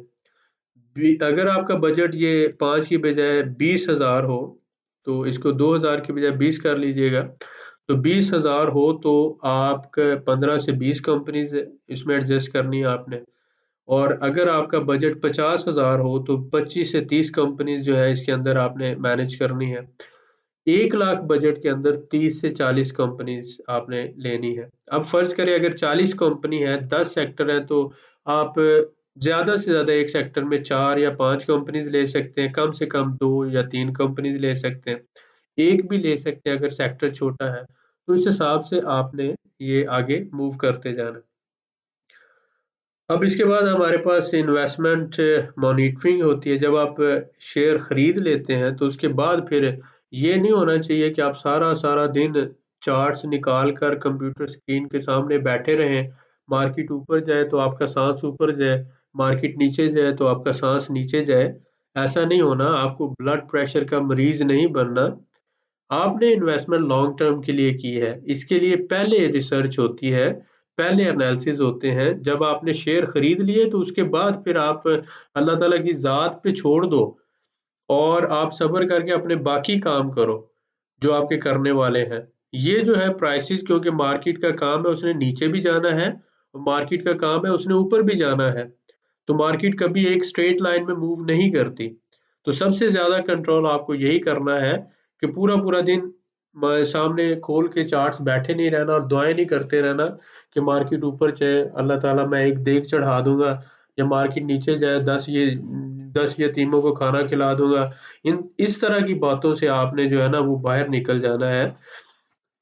S1: अगर आपका बजट ये 5 की बजाय 20,000 हो तो इसको 2,000 की बजाय 20 कर लीजिएगा। तो 20,000 हो तो आपका 15 से 20 कंपनीज इसमें एडजस्ट करनी है आपने। और अगर आपका बजट 50,000 हो तो 25 से 30 कंपनीज जो है इसके अंदर आपने मैनेज करनी है। 1 लाख बजट के अंदर 30 से 40 कंपनीज आपने लेनी है। अब फर्ज करें अगर 40 कंपनी है, 10 सेक्टर है, तो आप ज्यादा से ज्यादा एक सेक्टर में 4 या 5 कंपनीज ले सकते हैं, कम से कम 2 या 3 कंपनीज ले सकते हैं, एक भी ले सकते हैं अगर सेक्टर छोटा है। तो इस हिसाब से आपने ये आगे मूव करते जाना। अब इसके बाद हमारे पास इन्वेस्टमेंट मॉनिटरिंग होती है। जब आप शेयर खरीद लेते हैं तो उसके बाद फिर ये नहीं होना चाहिए कि आप सारा सारा दिन चार्ट्स निकाल कर कंप्यूटर स्क्रीन के सामने बैठे रहें, मार्केट ऊपर जाए तो आपका सांस ऊपर जाए, मार्केट नीचे जाए तो आपका सांस नीचे जाए। ऐसा नहीं होना, आपको ब्लड प्रेशर का मरीज नहीं बनना। आपने इन्वेस्टमेंट लॉन्ग टर्म के लिए की है, इसके लिए पहले रिसर्च होती है, पहले एनालिसिस होते हैं। जब आपने शेयर खरीद लिए तो उसके बाद फिर आप अल्लाह ताला की ज़ात पे छोड़ दो और आप सब्र करके अपने बाकी काम करो जो आपके करने वाले हैं। ये जो है प्राइसेस, क्योंकि मार्केट का काम है उसने नीचे भी जाना है और मार्केट का काम है उसने ऊपर भी जाना है। तो मार्केट कभी एक स्ट्रेट लाइन में मूव नहीं करती। तो सबसे ज्यादा कंट्रोल आपको यही करना है कि पूरा पूरा दिन सामने खोल के चार्ट्स बैठे नहीं रहना और दुआएं नहीं करते रहना कि मार्केट ऊपर जाए, अल्लाह ताला मैं एक देग चढ़ा दूंगा, या मार्केट नीचे जाए 10 यतीमों को खाना खिला दूंगा। इन इस तरह की बातों से आपने जो है ना वो बाहर निकल जाना है।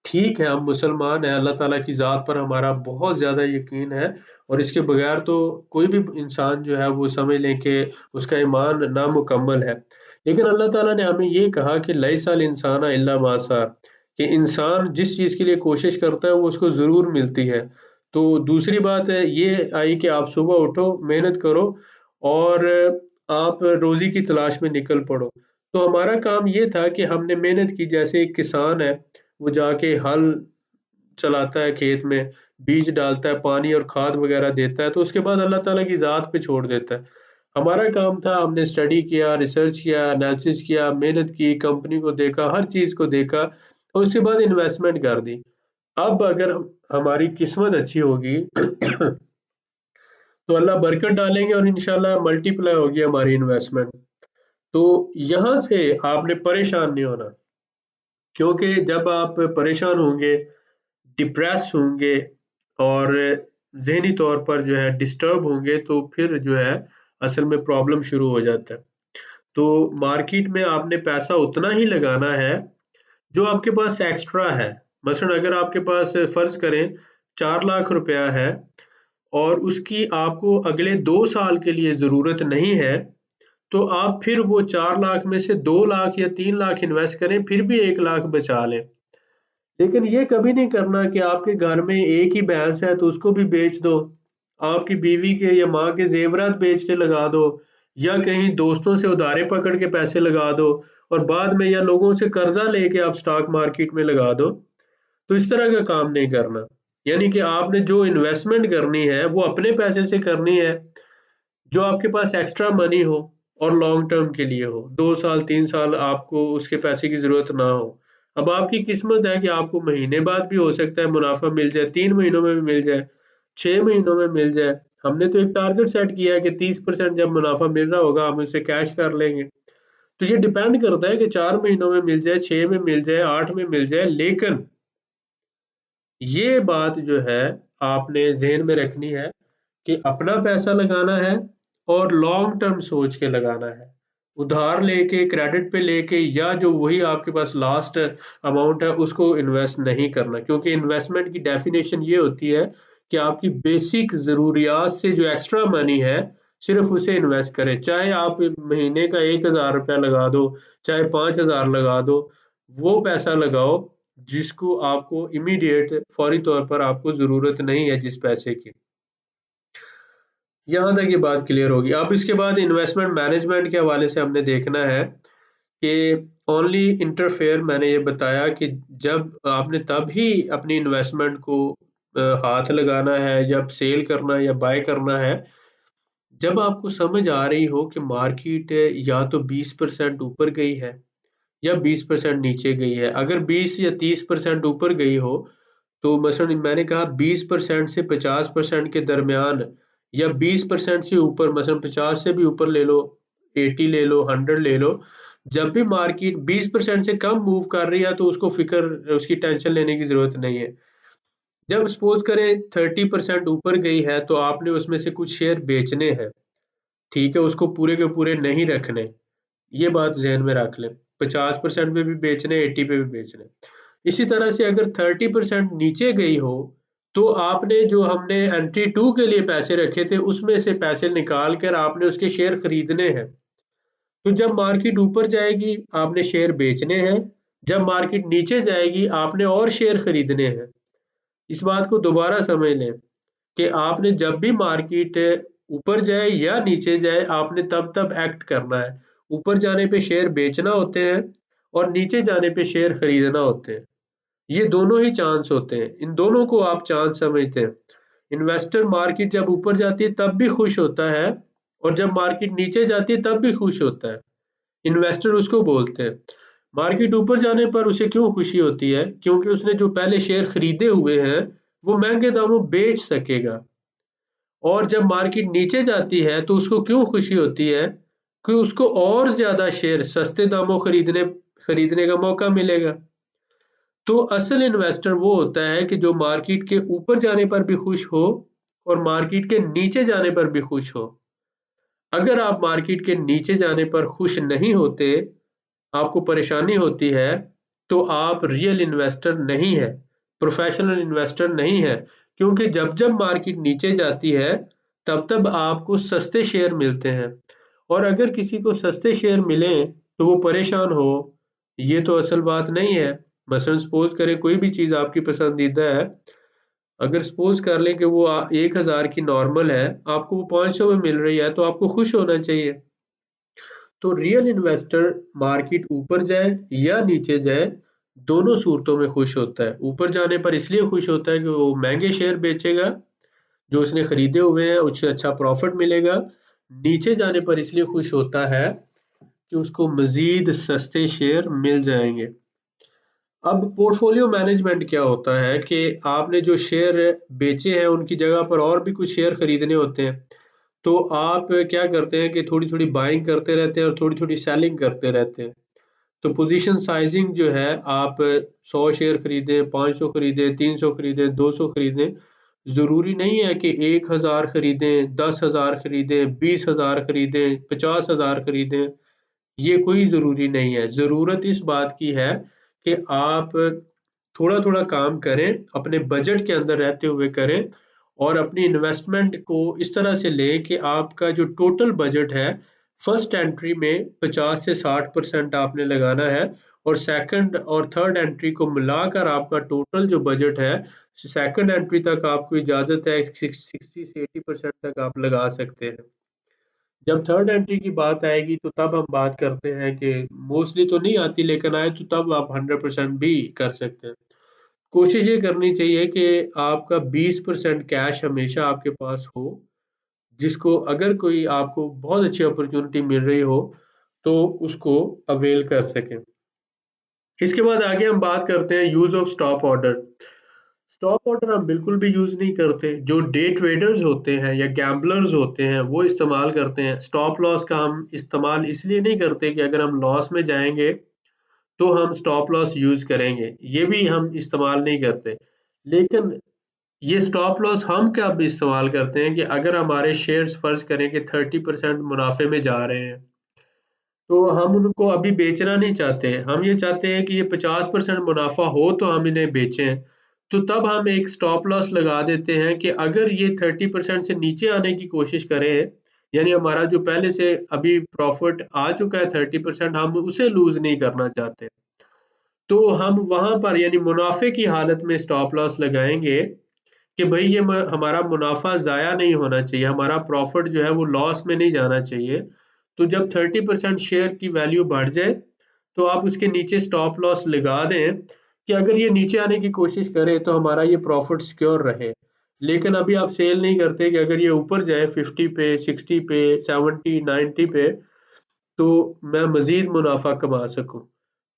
S1: ठीक है, हम मुसलमान हैं, अल्लाह ताला की ज़ात पर हमारा बहुत ज़्यादा यकीन है और इसके बगैर तो कोई भी इंसान जो है वो समझ लें कि उसका ईमान नामुकम्मल है। लेकिन अल्लाह ताला ने हमें ये कहा कि लैसल इंसाना इल्ला मा सा, कि इंसान जिस चीज़ के लिए कोशिश करता है वो उसको ज़रूर मिलती है। तो दूसरी बात है ये आई कि आप सुबह उठो, मेहनत करो और आप रोज़ी की तलाश में निकल पड़ो। तो हमारा काम ये था कि हमने मेहनत की, जैसे एक किसान है, वो जाके हल चलाता है खेत में, बीज डालता है, पानी और खाद वगैरह देता है, तो उसके बाद अल्लाह ताला की ज़ात पे छोड़ देता है। हमारा काम था, हमने स्टडी किया, रिसर्च किया, एनालिसिस किया, मेहनत की, कंपनी को देखा, हर चीज़ को देखा और उसके बाद इन्वेस्टमेंट कर दी। अब अगर हमारी किस्मत अच्छी होगी तो अल्लाह बरकत डालेंगे और इंशाल्लाह मल्टीप्लाई होगी हमारी इन्वेस्टमेंट। तो यहाँ से आपने परेशान नहीं होना, क्योंकि जब आप परेशान होंगे, डिप्रेस होंगे और ज़हनी तौर पर जो है डिस्टर्ब होंगे तो फिर जो है असल में प्रॉब्लम शुरू हो जाता है। तो मार्केट में आपने पैसा उतना ही लगाना है जो आपके पास एक्स्ट्रा है। मसलन अगर आपके पास फ़र्ज़ करें 4 लाख रुपया है और उसकी आपको अगले 2 साल के लिए ज़रूरत नहीं है, तो आप फिर वो 4 लाख में से 2 लाख या 3 लाख इन्वेस्ट करें, फिर भी 1 लाख बचा लें। लेकिन ये कभी नहीं करना कि आपके घर में एक ही भैंस है तो उसको भी बेच दो, आपकी बीवी के या माँ के जेवरात बेच के लगा दो, या कहीं दोस्तों से उधारे पकड़ के पैसे लगा दो और बाद में या लोगों से कर्जा लेके आप स्टॉक मार्केट में लगा दो। तो इस तरह का काम नहीं करना। यानी कि आपने जो इन्वेस्टमेंट करनी है वो अपने पैसे से करनी है, जो आपके पास एक्स्ट्रा मनी हो और लॉन्ग टर्म के लिए हो, 2 साल 3 साल आपको उसके पैसे की ज़रूरत ना हो। अब आपकी किस्मत है कि आपको महीने बाद भी हो सकता है मुनाफ़ा मिल जाए, 3 महीनों में भी मिल जाए, 6 महीनों में मिल जाए। हमने तो एक टारगेट सेट किया है कि 30% जब मुनाफा मिल रहा होगा हम उसे कैश कर लेंगे। तो ये डिपेंड करता है कि 4 महीनों में मिल जाए, 6 में मिल जाए, 8 में मिल जाए, लेकिन ये बात जो है आपने ज़हन में रखनी है कि अपना पैसा लगाना है और लॉन्ग टर्म सोच के लगाना है। उधार लेके, क्रेडिट पे लेके या जो वही आपके पास लास्ट अमाउंट है उसको इन्वेस्ट नहीं करना, क्योंकि इन्वेस्टमेंट की डेफिनेशन ये होती है कि आपकी बेसिक ज़रूरियात से जो एक्स्ट्रा मनी है सिर्फ उसे इन्वेस्ट करें। चाहे आप महीने का 1000 रुपया लगा दो, चाहे 5000 लगा दो, वो पैसा लगाओ जिसको आपको इमीडिएट फौरी तौर पर आपको ज़रूरत नहीं है जिस पैसे की। यहाँ तक ये बात क्लियर होगी। अब इसके बाद इन्वेस्टमेंट मैनेजमेंट के हवाले से हमने देखना है कि ओनली इंटरफेयर, मैंने ये बताया कि जब आपने तब ही अपनी इन्वेस्टमेंट को हाथ लगाना है, जब सेल करना है या बाय करना है, जब आपको समझ आ रही हो कि मार्केट या तो 20% ऊपर गई है या 20% नीचे गई है। अगर 20 या 30% ऊपर गई हो तो मसलन मैंने कहा 20% से 50% के दरमियान या 20% से ऊपर, मसलन 50 से भी ऊपर ले लो, 80 ले लो, 100 ले लो। जब भी मार्केट 20% से कम मूव कर रही है तो उसको फिक्र, उसकी टेंशन लेने की जरूरत नहीं है। जब सपोज करें 30% ऊपर गई है तो आपने उसमें से कुछ शेयर बेचने हैं, ठीक है, उसको पूरे के पूरे नहीं रखने, ये बात ज़हन में रख लें। 50% पे भी बेचने, 80 पे भी बेचने। इसी तरह से अगर 30% नीचे गई हो तो आपने जो हमने एंट्री 2 के लिए पैसे रखे थे उसमें से पैसे निकाल कर आपने उसके शेयर खरीदने हैं। तो जब मार्केट ऊपर जाएगी आपने शेयर बेचने हैं, जब मार्केट नीचे जाएगी आपने और शेयर खरीदने हैं। इस बात को दोबारा समझ लें कि आपने जब भी मार्केट ऊपर जाए या नीचे जाए आपने तब तब एक्ट करना है। ऊपर जाने पे शेयर बेचना होते हैं और नीचे जाने पे शेयर खरीदना होते हैं। ये दोनों ही चांस होते हैं, इन दोनों को आप चांस समझते हैं। इन्वेस्टर मार्केट जब ऊपर जाती है तब भी खुश होता है और जब मार्केट नीचे जाती है तब भी खुश होता है। इन्वेस्टर उसको बोलते हैं। मार्केट ऊपर जाने पर उसे क्यों खुशी होती है? क्योंकि उसने जो पहले शेयर खरीदे हुए हैं वो महंगे दामों बेच सकेगा। और जब मार्केट नीचे जाती है तो उसको क्यों खुशी होती है कि उसको और ज्यादा शेयर सस्ते दामों खरीदने का मौका मिलेगा। तो असल इन्वेस्टर वो होता है कि जो मार्केट के ऊपर जाने पर भी खुश हो और मार्केट के नीचे जाने पर भी खुश हो। अगर आप मार्केट के नीचे जाने पर खुश नहीं होते, आपको परेशानी होती है, तो आप रियल इन्वेस्टर नहीं है, प्रोफेशनल इन्वेस्टर नहीं है। क्योंकि जब जब मार्केट नीचे जाती है तब तब आपको सस्ते शेयर मिलते हैं, और अगर किसी को सस्ते शेयर मिले तो वो परेशान हो, ये तो असल बात नहीं है। मसलन सपोज करें कोई भी चीज़ आपकी पसंदीदा है, अगर सपोज कर लें कि वो 1000 की नॉर्मल है, आपको वो 500 में मिल रही है तो आपको खुश होना चाहिए। तो रियल इन्वेस्टर मार्केट ऊपर जाए या नीचे जाए दोनों सूरतों में खुश होता है। ऊपर जाने पर इसलिए खुश होता है कि वो महंगे शेयर बेचेगा, जो उसने खरीदे हुए हैं उससे अच्छा प्रॉफिट मिलेगा। नीचे जाने पर इसलिए खुश होता है कि उसको मजीद सस्ते शेयर मिल जाएंगे। अब पोर्टफोलियो मैनेजमेंट क्या होता है कि आपने जो शेयर बेचे हैं उनकी जगह पर और भी कुछ शेयर खरीदने होते हैं। तो आप क्या करते हैं कि थोड़ी-थोड़ी बाइंग करते रहते हैं और थोड़ी-थोड़ी सेलिंग करते रहते हैं। तो पोजीशन साइजिंग जो है, आप 100 शेयर खरीदें, 500 खरीदें, 300 खरीदें, 200 खरीदें। ज़रूरी नहीं है कि 1000 खरीदें, 10,000 खरीदें, 20,000 खरीदें, 50,000 खरीदें। ये कोई ज़रूरी नहीं है। ज़रूरत इस बात की है कि आप थोड़ा-थोड़ा काम करें, अपने बजट के अंदर रहते हुए करें और अपनी इन्वेस्टमेंट को इस तरह से लें कि आपका जो टोटल बजट है, फर्स्ट एंट्री में 50 से 60% आपने लगाना है और सेकंड और थर्ड एंट्री को मिलाकर आपका टोटल जो बजट है, सेकंड एंट्री तक आपको इजाज़त है 60 से 80% तक आप लगा सकते हैं। जब थर्ड एंट्री की बात आएगी तो तब हम बात करते हैं कि मोस्टली तो नहीं आती, लेकिन आए तो तब आप 100% भी कर सकते हैं। कोशिश ये करनी चाहिए कि आपका 20% कैश हमेशा आपके पास हो, जिसको अगर कोई आपको बहुत अच्छी अपॉर्चुनिटी मिल रही हो तो उसको अवेल कर सकें। इसके बाद आगे हम बात करते हैं use of stop order. Stop order हम बिल्कुल भी यूज नहीं करते। जो डे ट्रेडर्स होते हैं या गैम्बलर्स होते हैं वो इस्तेमाल करते हैं। स्टॉप लॉस का हम इस्तेमाल इसलिए नहीं करते कि अगर हम लॉस में जाएंगे तो हम स्टॉप लॉस यूज करेंगे, ये भी हम इस्तेमाल नहीं करते। लेकिन ये स्टॉप लॉस हम कब इस्तेमाल करते हैं कि अगर हमारे शेयर्स फर्ज करें कि 30% मुनाफे में जा रहे हैं, तो हम उनको अभी बेचना नहीं चाहते, हम ये चाहते हैं कि ये 50% मुनाफा हो तो हम इन्हें बेचें। तो तब हम एक स्टॉप लॉस लगा देते हैं कि अगर ये 30% से नीचे आने की कोशिश करें, यानी हमारा जो पहले से अभी प्रॉफिट आ चुका है 30%, हम उसे लूज नहीं करना चाहते, तो हम वहां पर यानी मुनाफे की हालत में स्टॉप लॉस लगाएंगे कि भाई ये हमारा मुनाफा ज़ाया नहीं होना चाहिए, हमारा प्रॉफिट जो है वो लॉस में नहीं जाना चाहिए। तो जब 30% शेयर की वैल्यू बढ़ जाए तो आप उसके नीचे स्टॉप लॉस लगा दें कि अगर ये नीचे आने की कोशिश करे तो हमारा ये प्रॉफिट सिक्योर रहे। लेकिन अभी आप सेल नहीं करते कि अगर ये ऊपर जाए 50 पे, 60 पे, 70, 90 पे, तो मैं मजीद मुनाफा कमा सकूं।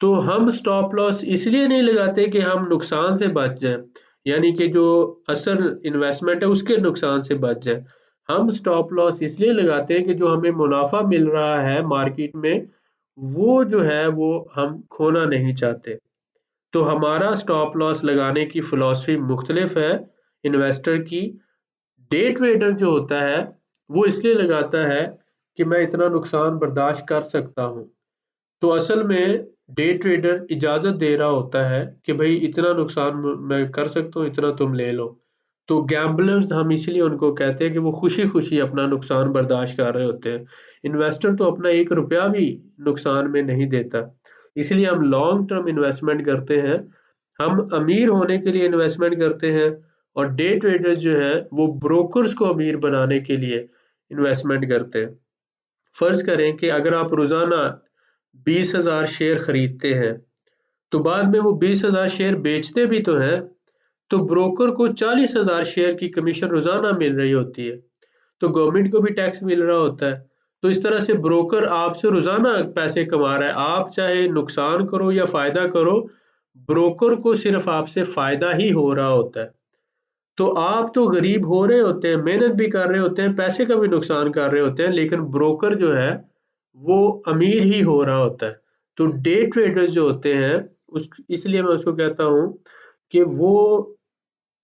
S1: तो हम स्टॉप लॉस इसलिए नहीं लगाते कि हम नुकसान से बच जाएं, यानी कि जो असल इन्वेस्टमेंट है उसके नुकसान से बच जाए। हम स्टॉप लॉस इसलिए लगाते हैं कि जो हमें मुनाफा मिल रहा है मार्केट में, वो जो है वो हम खोना नहीं चाहते। तो हमारा स्टॉप लॉस लगाने की फिलॉसफी मुख्तलिफ है इन्वेस्टर की। डे ट्रेडर जो होता है वो इसलिए लगाता है कि मैं इतना नुकसान बर्दाश्त कर सकता हूँ। तो असल में डे ट्रेडर इजाजत दे रहा होता है कि भाई इतना नुकसान मैं कर सकता हूँ, इतना तुम ले लो। तो गैम्बलर्स हम इसलिए उनको कहते हैं कि वो खुशी खुशी अपना नुकसान बर्दाश्त कर रहे होते हैं। इन्वेस्टर तो अपना 1 रुपया भी नुकसान में नहीं देता। इसलिए हम लॉन्ग टर्म इन्वेस्टमेंट करते हैं, हम अमीर होने के लिए इन्वेस्टमेंट करते हैं। और डे ट्रेडर्स जो है वो ब्रोकर्स को अमीर बनाने के लिए इन्वेस्टमेंट करते हैं। फर्ज करें कि अगर आप रोजाना 20,000 शेयर खरीदते हैं, तो बाद में वो 20,000 शेयर बेचते भी तो हैं, तो ब्रोकर को 40,000 शेयर की कमीशन रोजाना मिल रही होती है। तो गवर्नमेंट को भी टैक्स मिल रहा होता है। तो इस तरह से ब्रोकर आपसे रोजाना पैसे कमा रहा है। आप चाहे नुकसान करो या फायदा करो, ब्रोकर को सिर्फ आपसे फायदा ही हो रहा होता है। तो आप तो गरीब हो रहे होते हैं, मेहनत भी कर रहे होते हैं, पैसे का भी नुकसान कर रहे होते हैं, लेकिन ब्रोकर जो है वो अमीर ही हो रहा होता है। तो डे ट्रेडर्स जो होते हैं, उस इसलिए मैं उसको कहता हूँ कि वो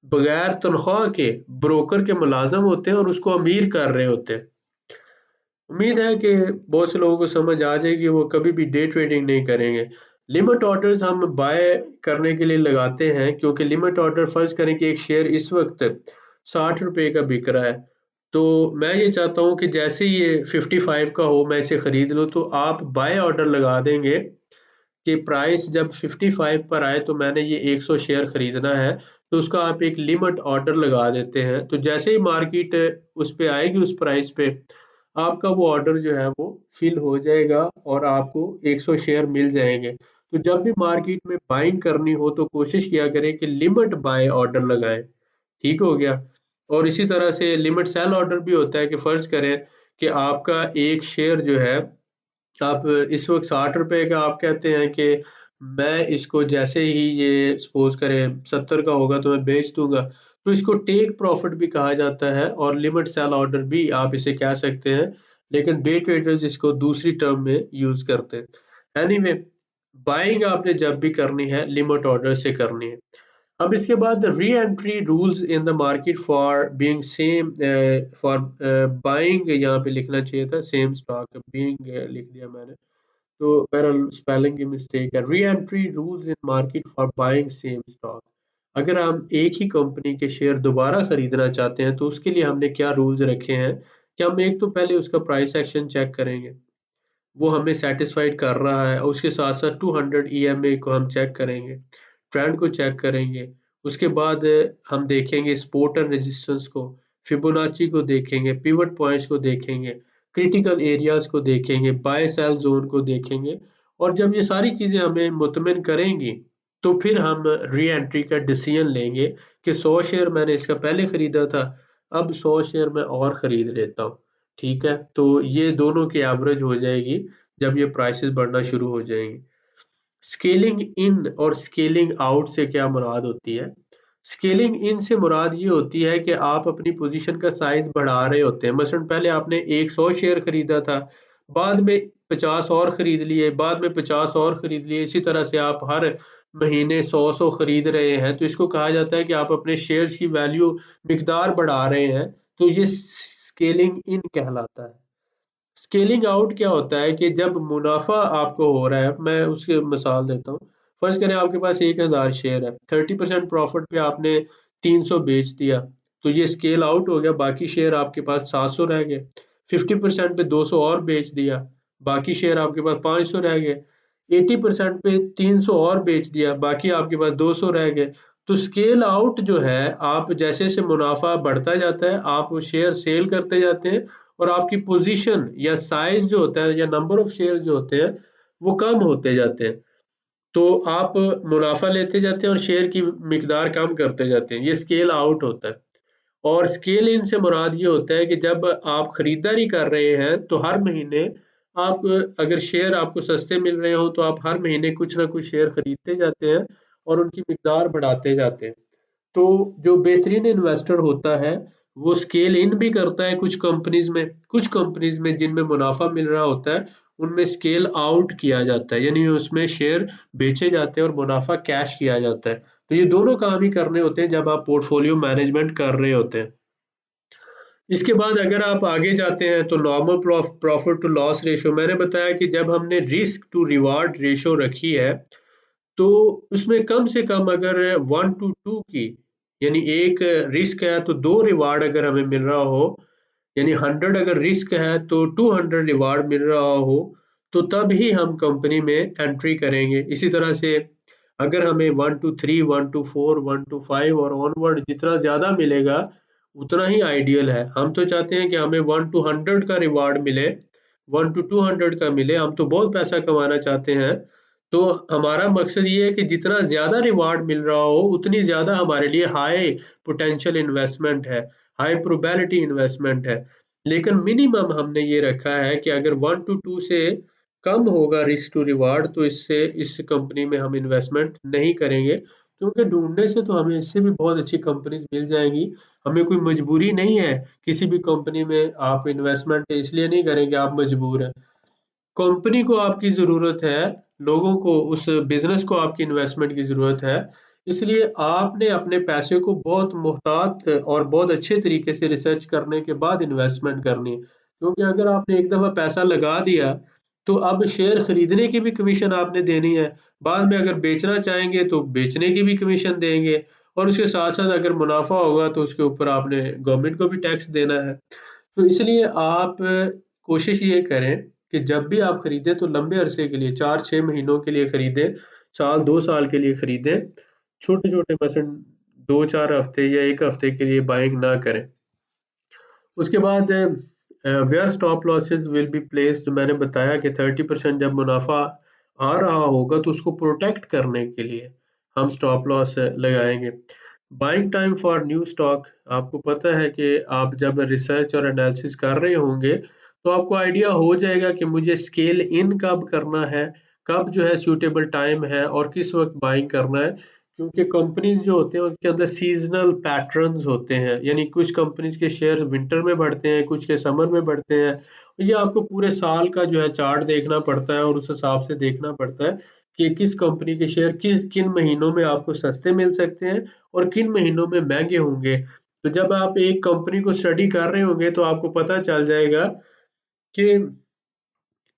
S1: बगैर तनख्वाह के ब्रोकर के मुलाजम होते हैं और उसको अमीर कर रहे होते हैं। उम्मीद है कि बहुत से लोगों को समझ आ जाएगी, वो कभी भी डे ट्रेडिंग नहीं करेंगे। लिमिट ऑर्डर्स हम बाय करने के लिए लगाते हैं, क्योंकि लिमिट ऑर्डर फर्ज करें कि एक शेयर इस वक्त 60 रुपए का बिक रहा है, तो मैं ये चाहता हूँ कि जैसे ही ये 55 का हो मैं इसे खरीद लूँ, तो आप बाय ऑर्डर लगा देंगे कि प्राइस जब 55 पर आए तो मैंने ये 100 शेयर खरीदना है। तो उसका आप एक लिमिट ऑर्डर लगा देते हैं, तो जैसे ही मार्केट उस पे आएगी उस प्राइस पे, आपका वो ऑर्डर जो है वो फिल हो जाएगा और आपको 100 शेयर मिल जाएंगे। तो जब भी मार्केट में बाइंग करनी हो तो कोशिश किया करें कि लिमिट बाय ऑर्डर लगाएं। ठीक हो गया। और इसी तरह से लिमिट सेल ऑर्डर भी होता है कि फर्ज करें कि आपका एक शेयर जो है, आप इस वक्त 60 रुपए का आप कहते हैं कि मैं इसको जैसे ही ये सपोज करें 70 का होगा तो मैं बेच दूंगा। तो इसको टेक प्रॉफिट भी कहा जाता है और लिमिट सेल ऑर्डर भी आप इसे कह सकते हैं, लेकिन डे ट्रेडर्स इसको दूसरी टर्म में यूज करते हैं। एनीवे, बाइंग आपने जब भी करनी है लिमिट ऑर्डर से करनी है। अब इसके बाद re entry rules in the market for being same, for buying यहाँ पे लिखना चाहिए था सेम स्टॉक, बीइंग लिख दिया मैंने, तो मेरा स्पेलिंग की मिस्टेक है। Re entry rules in market for buying same stock. अगर हम एक ही कंपनी के शेयर दोबारा खरीदना चाहते हैं तो उसके लिए हमने क्या रूल्स रखे हैं कि हम एक तो पहले उसका प्राइस एक्शन चेक करेंगे, वो हमें सेटिस्फाइड कर रहा है। उसके साथ साथ 200 ईएमए को हम चेक करेंगे, ट्रेंड को चेक करेंगे। उसके बाद हम देखेंगे सपोर्ट एंड रेजिस्टेंस को, फिबोनाची को देखेंगे, पिवट पॉइंट्स को देखेंगे, क्रिटिकल एरियाज को देखेंगे, बाय सेल जोन को देखेंगे। और जब ये सारी चीजें हमें मुतमिन करेंगी तो फिर हम री एंट्री का डिसीजन लेंगे कि 100 शेयर मैंने इसका पहले खरीदा था, अब 100 शेयर मैं और खरीद लेता हूँ। ठीक है, तो ये दोनों की एवरेज हो जाएगी जब ये प्राइसेस बढ़ना शुरू हो जाएंगी। स्केलिंग इन और स्केलिंग आउट से क्या मुराद होती है? स्केलिंग इन से मुराद ये होती है कि आप अपनी पोजीशन का साइज बढ़ा रहे होते हैं। मसलन पहले आपने 100 शेयर खरीदा था, बाद में 50 और खरीद लिए, बाद में 50 और खरीद लिए, इसी तरह से आप हर महीने 100 खरीद रहे हैं, तो इसको कहा जाता है कि आप अपने शेयर्स की वैल्यू मिकदार बढ़ा रहे हैं, तो ये स्केलिंग इन कहलाता है। स्केलिंग आउट क्या होता है कि जब मुनाफा आपको हो रहा है, मैं उसकी मिसाल देता हूँ। फर्ज करें आपके पास 1000 शेयर है, 30% प्रॉफिट पे आपने 300 बेच दिया, तो ये स्केल आउट हो गया, बाकी शेयर आपके पास 700 रह गए। 50% पे 200 और बेच दिया, बाकी शेयर आपके पास 500 रह गए। 80% पे 300 और बेच दिया, बाकी आपके पास 200 रह गए। तो स्केल आउट जो है, आप जैसे जैसे मुनाफा बढ़ता जाता है, आप शेयर सेल करते जाते हैं और आपकी पोजीशन या साइज जो होता है या नंबर ऑफ शेयर जो होते हैं वो कम होते जाते हैं। तो आप मुनाफा लेते जाते हैं और शेयर की मिकदार कम करते जाते हैं, ये स्केल आउट होता है। और स्केल इन से मुराद ये होता है कि जब आप खरीदारी कर रहे हैं तो हर महीने आप, अगर शेयर आपको सस्ते मिल रहे हो तो आप हर महीने कुछ ना कुछ शेयर खरीदते जाते हैं और उनकी मिकदार बढ़ाते जाते हैं। तो जो बेहतरीन इन्वेस्टर होता है वो स्केल इन भी करता है कुछ कंपनीज में जिनमें मुनाफा मिल रहा होता है उनमें स्केल आउट किया जाता है, यानी उसमें शेयर बेचे जाते हैं और मुनाफा कैश किया जाता है। तो ये दोनों काम ही करने होते हैं जब आप पोर्टफोलियो मैनेजमेंट कर रहे होते हैं। इसके बाद अगर आप आगे जाते हैं तो normal profit to loss ratio, मैंने बताया कि जब हमने रिस्क टू रिवार्ड रेशो रखी है तो उसमें कम से कम अगर 1 to 2 की, यानी एक रिस्क है तो 2 रिवार्ड अगर हमें मिल रहा हो, यानी 100 अगर रिस्क है तो 200 रिवार्ड मिल रहा हो, तो तब ही हम कंपनी में एंट्री करेंगे। इसी तरह से अगर हमें 1 to 3, 1 to 4, 1 to 5 और ऑनवर्ड जितना ज्यादा मिलेगा उतना ही आइडियल है। हम तो चाहते हैं कि हमें 1 to 100 का रिवार्ड मिले, 1 to 200 का मिले, हम तो बहुत पैसा कमाना चाहते हैं। तो हमारा मकसद ये है कि जितना ज़्यादा रिवार्ड मिल रहा हो उतनी ज़्यादा हमारे लिए हाई पोटेंशियल इन्वेस्टमेंट है, हाई प्रोबेबिलिटी इन्वेस्टमेंट है। लेकिन मिनिमम हमने ये रखा है कि अगर 1 to 2 से कम होगा रिस्क टू रिवार्ड तो इससे इस कंपनी में हम इन्वेस्टमेंट नहीं करेंगे, क्योंकि ढूंढने से तो हमें इससे भी बहुत अच्छी कंपनीज मिल जाएंगी। हमें कोई मजबूरी नहीं है किसी भी कंपनी में आप इन्वेस्टमेंट इसलिए नहीं करेंगे आप मजबूर हैं। कंपनी को आपकी ज़रूरत है, लोगों को, उस बिज़नेस को आपकी इन्वेस्टमेंट की ज़रूरत है। इसलिए आपने अपने पैसे को बहुत मुहतात और बहुत अच्छे तरीके से रिसर्च करने के बाद इन्वेस्टमेंट करनी है। क्योंकि अगर आपने एक दफ़ा पैसा लगा दिया, तो अब शेयर खरीदने की भी कमीशन आपने देनी है। बाद में अगर बेचना चाहेंगे तो बेचने की भी कमीशन देंगे और उसके साथ-साथ अगर मुनाफ़ा होगा तो उसके ऊपर आपने गवर्नमेंट को भी टैक्स देना है। तो इसलिए आप कोशिश ये करें कि जब भी आप खरीदें तो लंबे अरसे के लिए 4-6 महीनों के लिए खरीदें, साल 2 साल के लिए खरीदें। छोटे-छोटे मसलन 2-4 हफ्ते या 1 हफ्ते के लिए बाइंग ना करें। उसके बाद where stop losses will be placed, मैंने बताया कि 30% जब मुनाफा आ रहा होगा तो उसको प्रोटेक्ट करने के लिए हम स्टॉप लॉस लगाएंगे। Buying time for new stock, आपको पता है कि आप जब रिसर्च और एनालिसिस कर रहे होंगे तो आपको आइडिया हो जाएगा कि मुझे स्केल इन कब करना है, कब जो है सूटेबल टाइम है और किस वक्त बाइंग करना है। क्योंकि कंपनीज जो होते हैं उनके अंदर सीजनल पैटर्न्स होते हैं, यानी कुछ कंपनीज के शेयर विंटर में बढ़ते हैं, कुछ के समर में बढ़ते हैं। ये आपको पूरे साल का जो है चार्ट देखना पड़ता है और उस हिसाब से देखना पड़ता है कि किस कंपनी के शेयर किन महीनों में आपको सस्ते मिल सकते हैं और किन महीनों में महंगे होंगे। तो जब आप एक कंपनी को स्टडी कर रहे होंगे तो आपको पता चल जाएगा कि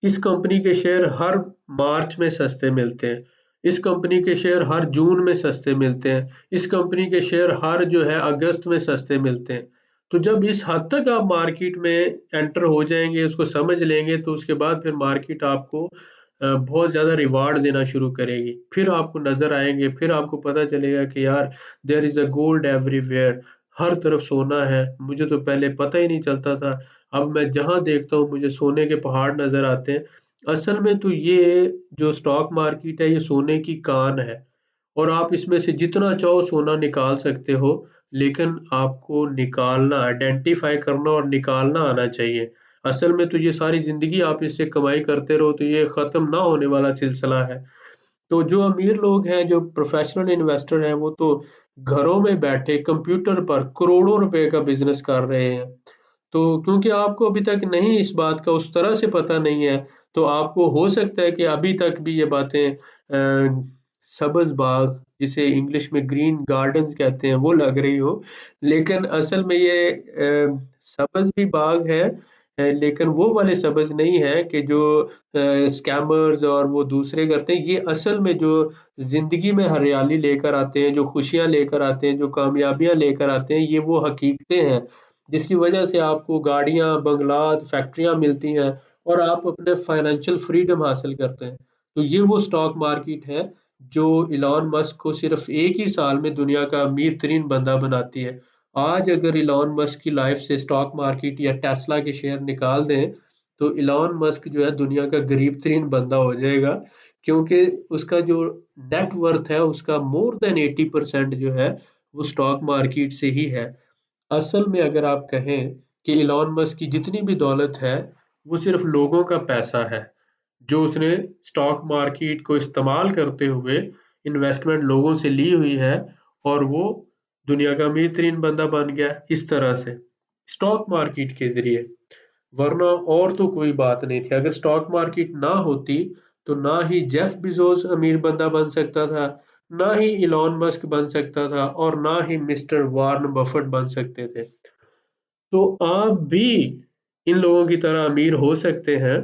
S1: इस कंपनी के शेयर हर मार्च में सस्ते मिलते हैं, इस कंपनी के शेयर हर जून में सस्ते मिलते हैं, इस कंपनी के शेयर हर जो है अगस्त में सस्ते मिलते हैं। तो जब इस हद तक आप मार्केट में एंटर हो जाएंगे, उसको समझ लेंगे, तो उसके बाद फिर मार्केट आपको बहुत ज़्यादा रिवार्ड देना शुरू करेगी। फिर आपको नज़र आएंगे, फिर आपको पता चलेगा कि यार there is a gold everywhere, हर तरफ सोना है, मुझे तो पहले पता ही नहीं चलता था। अब मैं जहाँ देखता हूँ मुझे सोने के पहाड़ नज़र आते हैं। असल में तो ये जो स्टॉक मार्केट है ये सोने की कान है और आप इसमें से जितना चाहो सोना निकाल सकते हो, लेकिन आपको निकालना, आइडेंटिफ़ाई करना और निकालना आना चाहिए। असल में तो ये सारी ज़िंदगी आप इससे कमाई करते रहो तो ये ख़त्म ना होने वाला सिलसिला है। तो जो अमीर लोग हैं, जो प्रोफ़ेशनल इन्वेस्टर हैं, वो तो घरों में बैठे कंप्यूटर पर करोड़ों रुपए का बिजनेस कर रहे हैं। तो क्योंकि आपको अभी तक नहीं इस बात का उस तरह से पता नहीं है, तो आपको हो सकता है कि अभी तक भी ये बातें सब्ज बाग, जिसे इंग्लिश में ग्रीन गार्डन्स कहते हैं, वो लग रही हो, लेकिन असल में ये सब्ज भी बाग है, लेकिन वो वाले सब्ज नहीं है कि जो स्कैमर्स और वो दूसरे करते हैं। ये असल में जो जिंदगी में हरियाली लेकर आते हैं, जो खुशियां लेकर आते हैं, जो कामयाबियां लेकर आते हैं, ये वो हकीकतें हैं जिसकी वजह से आपको गाड़ियां, बंगलात, फैक्ट्रियां मिलती हैं और आप अपने फाइनेंशियल फ्रीडम हासिल करते हैं। तो ये वो स्टॉक मार्केट है जो इलॉन मस्क को सिर्फ एक ही साल में दुनिया का अमीर तरीन बंदा बनाती है। आज अगर इलॉन मस्क की लाइफ से स्टॉक मार्केट या टेस्ला के शेयर निकाल दें, तो इलॉन मस्क जो है दुनिया का गरीब तरीन बंदा हो जाएगा, क्योंकि उसका जो नेट वर्थ है उसका मोर देन 80% जो है वो स्टॉक मार्केट से ही है। असल में अगर आप कहें कि इलॉन मस्क की जितनी भी दौलत है, वो सिर्फ लोगों का पैसा है, जो उसने स्टॉक मार्केट को इस्तेमाल करते हुए इन्वेस्टमेंट लोगों से ली हुई है, और वो दुनिया का अमीर तरीन बंदा बन गया इस तरह से, स्टॉक मार्केट के जरिए। वरना और तो कोई बात नहीं थी। अगर स्टॉक मार्केट ना होती तो ना ही जेफ बिजोस अमीर बंदा बन सकता था, ना ही इलॉन मस्क बन सकता था, और ना ही मिस्टर वार्न बफेट बन सकते थे। तो आप भी इन लोगों की तरह अमीर हो सकते हैं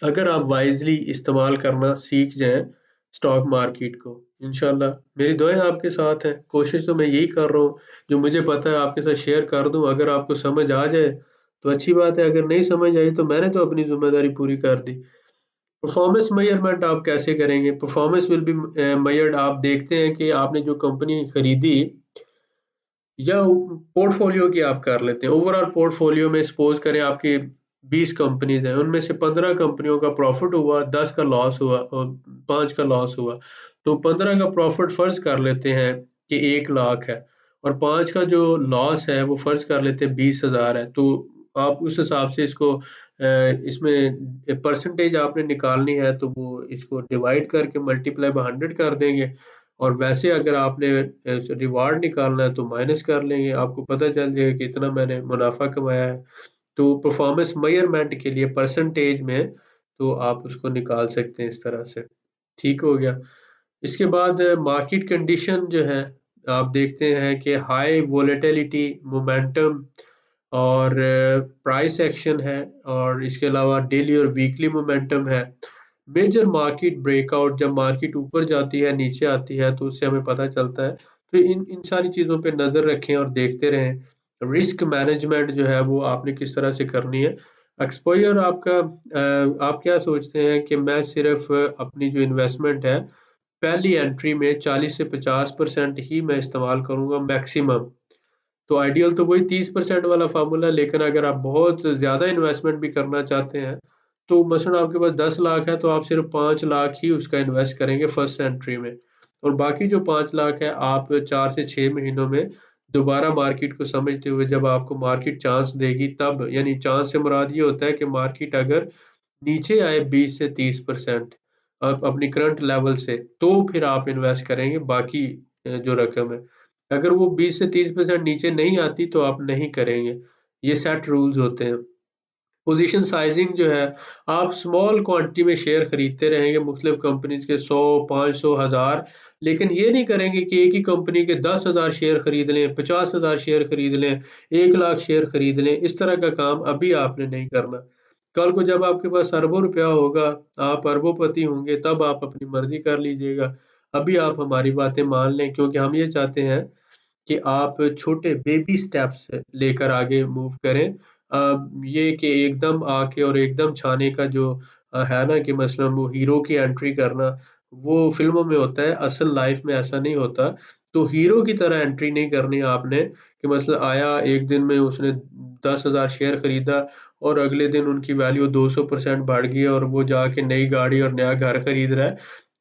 S1: अगर आप वाइजली इस्तेमाल करना सीख जाएं स्टॉक मार्केट को। इंशाल्लाह मेरी दुआएं आपके साथ हैं। कोशिश तो मैं यही कर रहा हूँ, जो मुझे पता है आपके साथ शेयर कर दूं। अगर आपको समझ आ जाए तो अच्छी बात है, अगर नहीं समझ आई तो मैंने तो अपनी जिम्मेदारी पूरी कर दी। परफॉर्मेंस मेजरमेंट आप कैसे करेंगे? Performance will be measured. आप देखते हैं कि आपने जो कंपनी खरीदी, या पोर्टफोलियो की आप कर लेते हैं। ओवरऑल पोर्टफोलियो में सपोज करें आपकी 20 कंपनीज हैं, उनमें से 15 कंपनियों का प्रॉफिट हुआ, 10 का लॉस हुआ और 5 का लॉस हुआ। तो 15 का प्रॉफिट फर्ज कर लेते हैं कि 1 लाख है, और 5 का जो लॉस है वो फर्ज कर लेते हैं 20,000 है। तो आप उस हिसाब से इसको इसमें परसेंटेज आपने निकालनी है, तो वो इसको डिवाइड करके मल्टीप्लाई बाय 100 कर देंगे। और वैसे अगर आपने रिवार्ड निकालना है तो माइनस कर लेंगे, आपको पता चल जाएगा कि इतना मैंने मुनाफा कमाया है। तो परफॉर्मेंस मेजरमेंट के लिए परसेंटेज में तो आप उसको निकाल सकते हैं इस तरह से। ठीक हो गया। इसके बाद मार्केट कंडीशन जो है, आप देखते हैं कि हाई वोलेटिलिटी, मोमेंटम और प्राइस एक्शन है, और इसके अलावा डेली और वीकली मोमेंटम है। मेजर मार्केट ब्रेकआउट, जब मार्केट ऊपर जाती है नीचे आती है तो उससे हमें पता चलता है। तो इन इन सारी चीज़ों पे नज़र रखें और देखते रहें। रिस्क मैनेजमेंट जो है वो आपने किस तरह से करनी है। एक्सपोजर आपका, आप क्या सोचते हैं कि मैं सिर्फ अपनी जो इन्वेस्टमेंट है, पहली एंट्री में 40 से 50% ही मैं इस्तेमाल करूंगा मैक्सिमम। तो आइडियल तो वही 30% वाला फार्मूला, लेकिन अगर आप बहुत ज़्यादा इन्वेस्टमेंट भी करना चाहते हैं, तो मसलन आपके पास 10 लाख है तो आप सिर्फ 5 लाख ही उसका इन्वेस्ट करेंगे फर्स्ट एंट्री में, और बाकी जो 5 लाख है आप 4 से 6 महीनों में दोबारा मार्केट को समझते हुए, जब आपको मार्केट चांस देगी तब, यानी चांस से मुराद ये होता है कि मार्केट अगर नीचे आए 20 से 30% आप अपनी करंट लेवल से, तो फिर आप इन्वेस्ट करेंगे बाकी जो रकम है। अगर वो 20 से 30% नीचे नहीं आती तो आप नहीं करेंगे। ये सेट रूल्स होते हैं। पोजीशन साइजिंग जो है, आप स्मॉल क्वांटिटी में शेयर खरीदते रहेंगे मुख्तलिफ कंपनीज के 100, 500, 1000, लेकिन ये नहीं करेंगे कि एक ही कंपनी के 10,000 शेयर खरीद लें, 50,000 शेयर खरीद लें, 1 लाख शेयर खरीद लें। इस तरह का काम अभी आपने नहीं करना। कल को जब आपके पास अरबों रुपया होगा, आप अरबोंपति होंगे, तब आप अपनी मर्जी कर लीजिएगा। अभी आप हमारी बातें मान लें, क्योंकि हम ये चाहते हैं कि आप छोटे बेबी स्टेप्स लेकर आगे मूव करें। ये कि एकदम आके और एकदम छाने का जो है ना, कि मसलन वो हीरो की एंट्री करना, वो फ़िल्मों में होता है, असल लाइफ़ में ऐसा नहीं होता। तो हीरो की तरह एंट्री नहीं करनी आपने, कि मतलब आया एक दिन में उसने 10,000 शेयर खरीदा और अगले दिन उनकी वैल्यू 200% बढ़ गई और वो जाके नई गाड़ी और नया घर खरीद रहा है।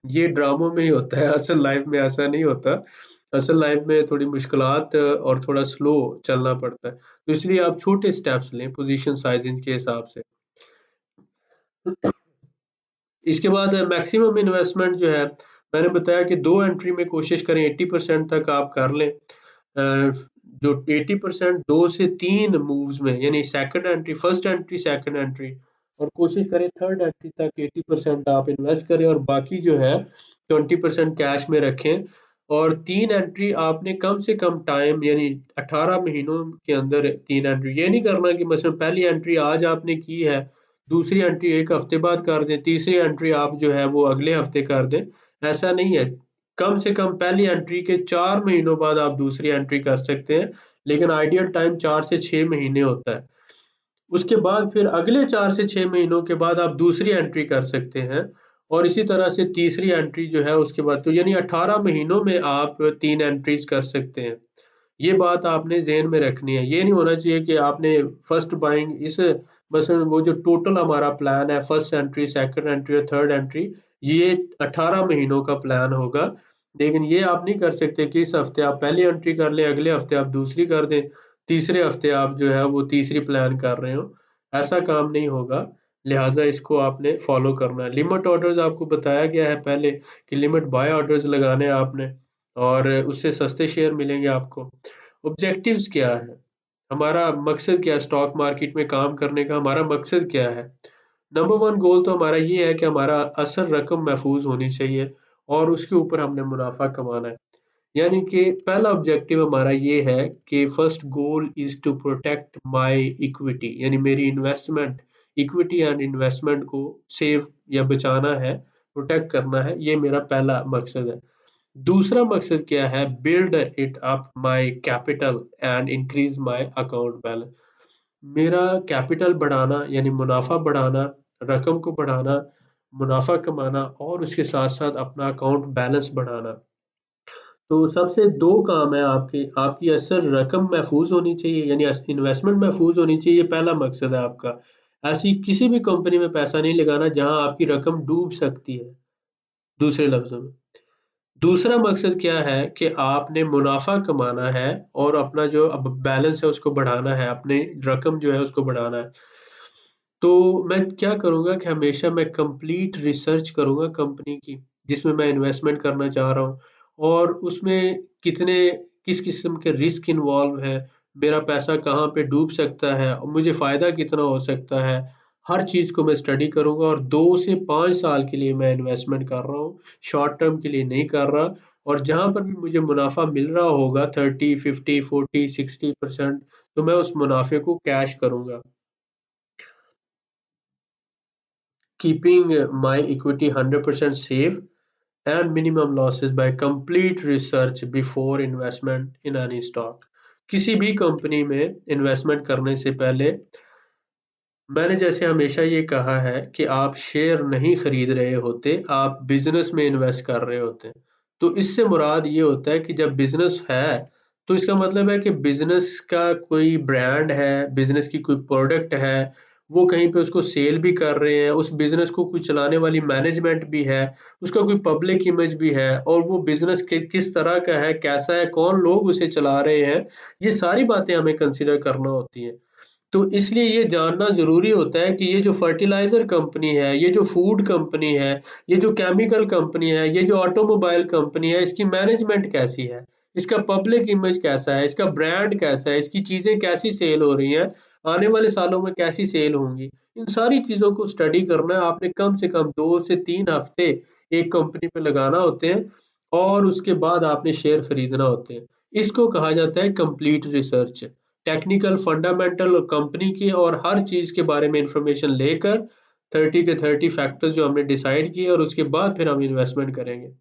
S1: ये ड्रामों में ही होता है, असल लाइफ़ में ऐसा नहीं होता। असल लाइफ में थोड़ी मुश्किलात और थोड़ा स्लो चलना पड़ता है। तो इसलिए आप छोटे स्टेप्स लें पोज़ीशन साइज़िंग के हिसाब से। इसके बाद मैक्सिमम इन्वेस्टमेंट जो है, मैंने बताया कि 2 एंट्री में कोशिश करें 80% तक आप कर लें। जो 80% 2 से 3 मूव्स में, यानी second entry, first entry, second entry, और कोशिश करें थर्ड एंट्री तक 80% आप इन्वेस्ट करें और बाकी जो है 20% कैश में रखें। और 3 एंट्री आपने कम से कम टाइम, यानी 18 महीनों के अंदर 3 एंट्री। ये नहीं करना कि मसलन पहली एंट्री आज आपने की है, दूसरी एंट्री 1 हफ्ते बाद कर दें, तीसरी एंट्री आप जो है वो अगले हफ्ते कर दें। ऐसा नहीं है। कम से कम पहली एंट्री के 4 महीनों बाद आप दूसरी एंट्री कर सकते हैं, लेकिन आइडियल टाइम 4 से 6 महीने होता है। उसके बाद फिर अगले 4 से 6 महीनों के बाद आप दूसरी एंट्री कर सकते हैं, और इसी तरह से तीसरी एंट्री जो है उसके बाद, तो यानी 18 महीनों में आप 3 एंट्रीज कर सकते हैं। ये बात आपने ज़हन में रखनी है। ये नहीं होना चाहिए कि आपने फर्स्ट बाइंग इस, मसलन वो जो टोटल हमारा प्लान है, फर्स्ट एंट्री, सेकंड एंट्री और थर्ड एंट्री, ये 18 महीनों का प्लान होगा। लेकिन ये आप नहीं कर सकते कि इस हफ्ते आप पहली एंट्री कर लें, अगले हफ्ते आप दूसरी कर दें, तीसरे हफ्ते आप जो है वो तीसरी प्लान कर रहे हो। ऐसा काम नहीं होगा। लिहाजा इसको आपने फॉलो करना है। लिमिट ऑर्डर्स आपको बताया गया है पहले कि लिमिट बाय ऑर्डर्स लगाने हैं आपने, और उससे सस्ते शेयर मिलेंगे आपको। ऑब्जेक्टिव्स क्या है, हमारा मकसद क्या है स्टॉक मार्केट में काम करने का, हमारा मकसद क्या है? नंबर 1 गोल तो हमारा ये है कि हमारा असल रकम महफूज होनी चाहिए और उसके ऊपर हमने मुनाफा कमाना है। यानी कि पहला ऑब्जेक्टिव हमारा ये है कि first goal is to protect my equity, यानी मेरी इन्वेस्टमेंट, इक्विटी एंड इन्वेस्टमेंट को सेव या बचाना है, प्रोटेक्ट करना है। ये मेरा पहला मकसद है। दूसरा मकसद क्या है? Build it up my capital and increase my account balance. मेरा कैपिटल बढ़ाना, यानी मुनाफा बढ़ाना, रकम को बढ़ाना, मुनाफा कमाना, और उसके साथ साथ अपना अकाउंट बैलेंस बढ़ाना। तो सबसे 2 काम है आपके, आपकी असल रकम महफूज होनी चाहिए, यानी इन्वेस्टमेंट महफूज होनी चाहिए, ये पहला मकसद है आपका। ऐसी किसी भी कंपनी में पैसा नहीं लगाना जहां आपकी रकम डूब सकती है, दूसरे लफ्जों में। दूसरा मकसद क्या है कि आपने मुनाफा कमाना है और अपना जो अब बैलेंस है उसको बढ़ाना है, अपने रकम जो है उसको बढ़ाना है। तो मैं क्या करूँगा कि हमेशा मैं कंप्लीट रिसर्च करूँगा कंपनी की, जिसमें मैं इन्वेस्टमेंट करना चाह रहा हूँ, और उसमें किस किस्म के रिस्क इन्वॉल्व है, मेरा पैसा कहाँ पे डूब सकता है और मुझे फ़ायदा कितना हो सकता है। हर चीज़ को मैं स्टडी करूँगा, और 2 से 5 साल के लिए मैं इन्वेस्टमेंट कर रहा हूँ, शॉर्ट टर्म के लिए नहीं कर रहा। और जहाँ पर भी मुझे मुनाफ़ा मिल रहा होगा 30, 50, 40, 60%, तो मैं उस मुनाफ़े को कैश करूँगा। Keeping my equity 100% safe and minimum losses by complete research before investment in any stock। किसी भी कंपनी में इन्वेस्टमेंट करने से पहले मैंने जैसे हमेशा ये कहा है कि आप शेयर नहीं खरीद रहे होते, आप बिज़नेस में इन्वेस्ट कर रहे होते हैं। तो इससे मुराद ये होता है कि जब बिज़नेस है, तो इसका मतलब है कि बिज़नेस का कोई ब्रांड है, बिज़नेस की कोई प्रोडक्ट है, वो कहीं पे उसको सेल भी कर रहे हैं, उस बिज़नेस को कोई चलाने वाली मैनेजमेंट भी है, उसका कोई पब्लिक इमेज भी है, और वो बिज़नेस के किस तरह का है, कैसा है, कौन लोग उसे चला रहे हैं, ये सारी बातें हमें कंसीडर करना होती हैं। तो इसलिए ये जानना ज़रूरी होता है कि ये जो फर्टिलाइज़र कंपनी है, ये जो फूड कंपनी है, ये जो केमिकल कंपनी है, ये जो ऑटोमोबाइल कंपनी है, इसकी मैनेजमेंट कैसी है? इसका पब्लिक इमेज कैसा है? इसका ब्रांड कैसा है? इसकी चीज़ें कैसी सेल हो रही हैं? आने वाले सालों में कैसी सेल होंगी? इन सारी चीज़ों को स्टडी करना है। आपने कम से कम 2 से 3 हफ्ते एक कंपनी पे लगाना होते हैं, और उसके बाद आपने शेयर खरीदना होते हैं। इसको कहा जाता है कंप्लीट रिसर्च। टेक्निकल, फंडामेंटल और कंपनी की और हर चीज़ के बारे में इंफॉर्मेशन लेकर 30 के 30 फैक्टर्स जो हमने डिसाइड किए, और उसके बाद फिर हम इन्वेस्टमेंट करेंगे।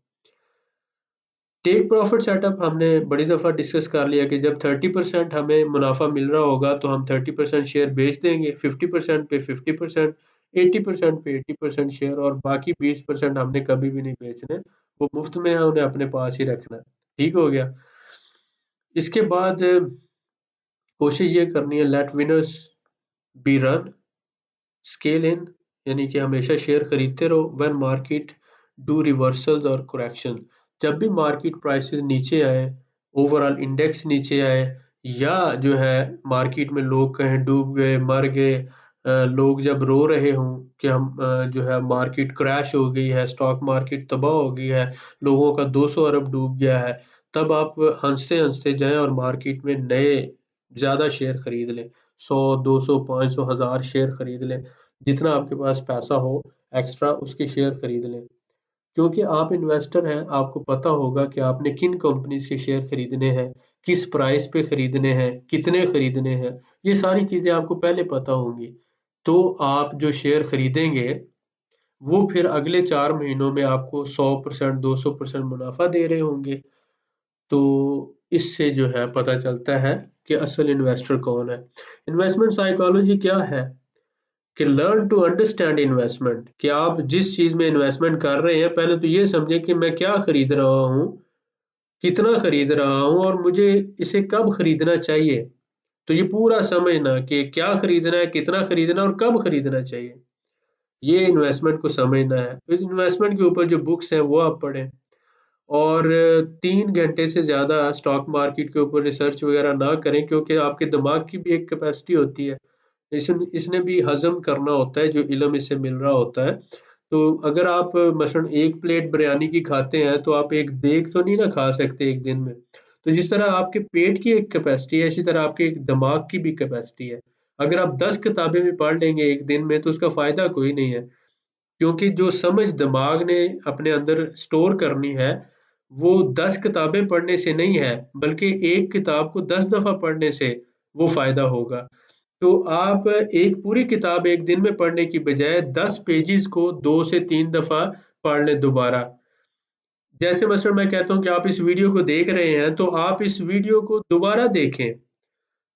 S1: टेक प्रॉफिट सेटअप हमने बड़ी दफ़ा डिस्कस कर लिया कि जब 30% हमें मुनाफा मिल रहा होगा तो हम 30% शेयर बेच देंगे, 50% पे 50%, 80% पे 80% शेयर, और बाकी 20% हमने कभी भी नहीं बेचने, वो मुफ्त में है, उन्हें अपने पास ही रखना है। ठीक हो गया? इसके बाद कोशिश ये करनी है, let winners be run, scale in, यानी कि हमेशा शेयर खरीदते रहो। व्हेन मार्केट डू रिवर्सल्स और करेक्शन, जब भी मार्केट प्राइसेस नीचे आए, ओवरऑल इंडेक्स नीचे आए, या जो है मार्केट में लोग कहें डूब गए, मर गए, लोग जब रो रहे हों, कि हम जो है मार्केट क्रैश हो गई है, स्टॉक मार्केट तबाह हो गई है, लोगों का 200 अरब डूब गया है, तब आप हँसते-हँसते जाएँ और मार्केट में नए ज़्यादा शेयर खरीद लें। 100, 200, 500, 1000 शेयर खरीद लें। जितना आपके पास पैसा हो एक्स्ट्रा उसके शेयर खरीद लें। क्योंकि आप इन्वेस्टर हैं, आपको पता होगा कि आपने किन कंपनीज़ के शेयर खरीदने हैं, किस प्राइस पे खरीदने हैं, कितने खरीदने हैं, ये सारी चीज़ें आपको पहले पता होंगी। तो आप जो शेयर खरीदेंगे, वो फिर अगले 4 महीनों में आपको 100%, 200% मुनाफ़ा दे रहे होंगे। तो इससे जो है पता चलता है कि असल इन्वेस्टर कौन है। इन्वेस्टमेंट साइकोलॉजी क्या है? कि लर्न टू अंडरस्टैंड इन्वेस्टमेंट, कि आप जिस चीज में इन्वेस्टमेंट कर रहे हैं पहले तो ये समझें कि मैं क्या खरीद रहा हूँ, कितना खरीद रहा हूँ और मुझे इसे कब खरीदना चाहिए। तो ये पूरा समझना कि क्या खरीदना है, कितना खरीदना है और कब खरीदना चाहिए, ये इन्वेस्टमेंट को समझना है। इस इन्वेस्टमेंट के ऊपर जो बुक्स हैं वो आप पढ़ें और 3 घंटे से ज़्यादा स्टॉक मार्केट के ऊपर रिसर्च वगैरह ना करें, क्योंकि आपके दिमाग की भी एक कैपेसिटी होती है, इसने भी हज़म करना होता है जो इल्म इससे मिल रहा होता है। तो अगर आप मसलन 1 प्लेट बिरयानी की खाते हैं, तो आप 1 देग तो नहीं ना खा सकते 1 दिन में। तो जिस तरह आपके पेट की एक कैपेसिटी है, इसी तरह आपके एक दिमाग की भी कैपेसिटी है। अगर आप 10 किताबें भी पढ़ लेंगे 1 दिन में, तो उसका फ़ायदा कोई नहीं है। क्योंकि जो समझ दिमाग ने अपने अंदर स्टोर करनी है, वो 10 किताबें पढ़ने से नहीं है, बल्कि एक किताब को 10 दफ़ा पढ़ने से वो फ़ायदा होगा। तो आप एक पूरी किताब 1 दिन में पढ़ने की बजाय 10 पेजेज़ को 2 से 3 दफ़ा पढ़ लें दोबारा। जैसे मसलन मैं कहता हूँ कि आप इस वीडियो को देख रहे हैं, तो आप इस वीडियो को दोबारा देखें।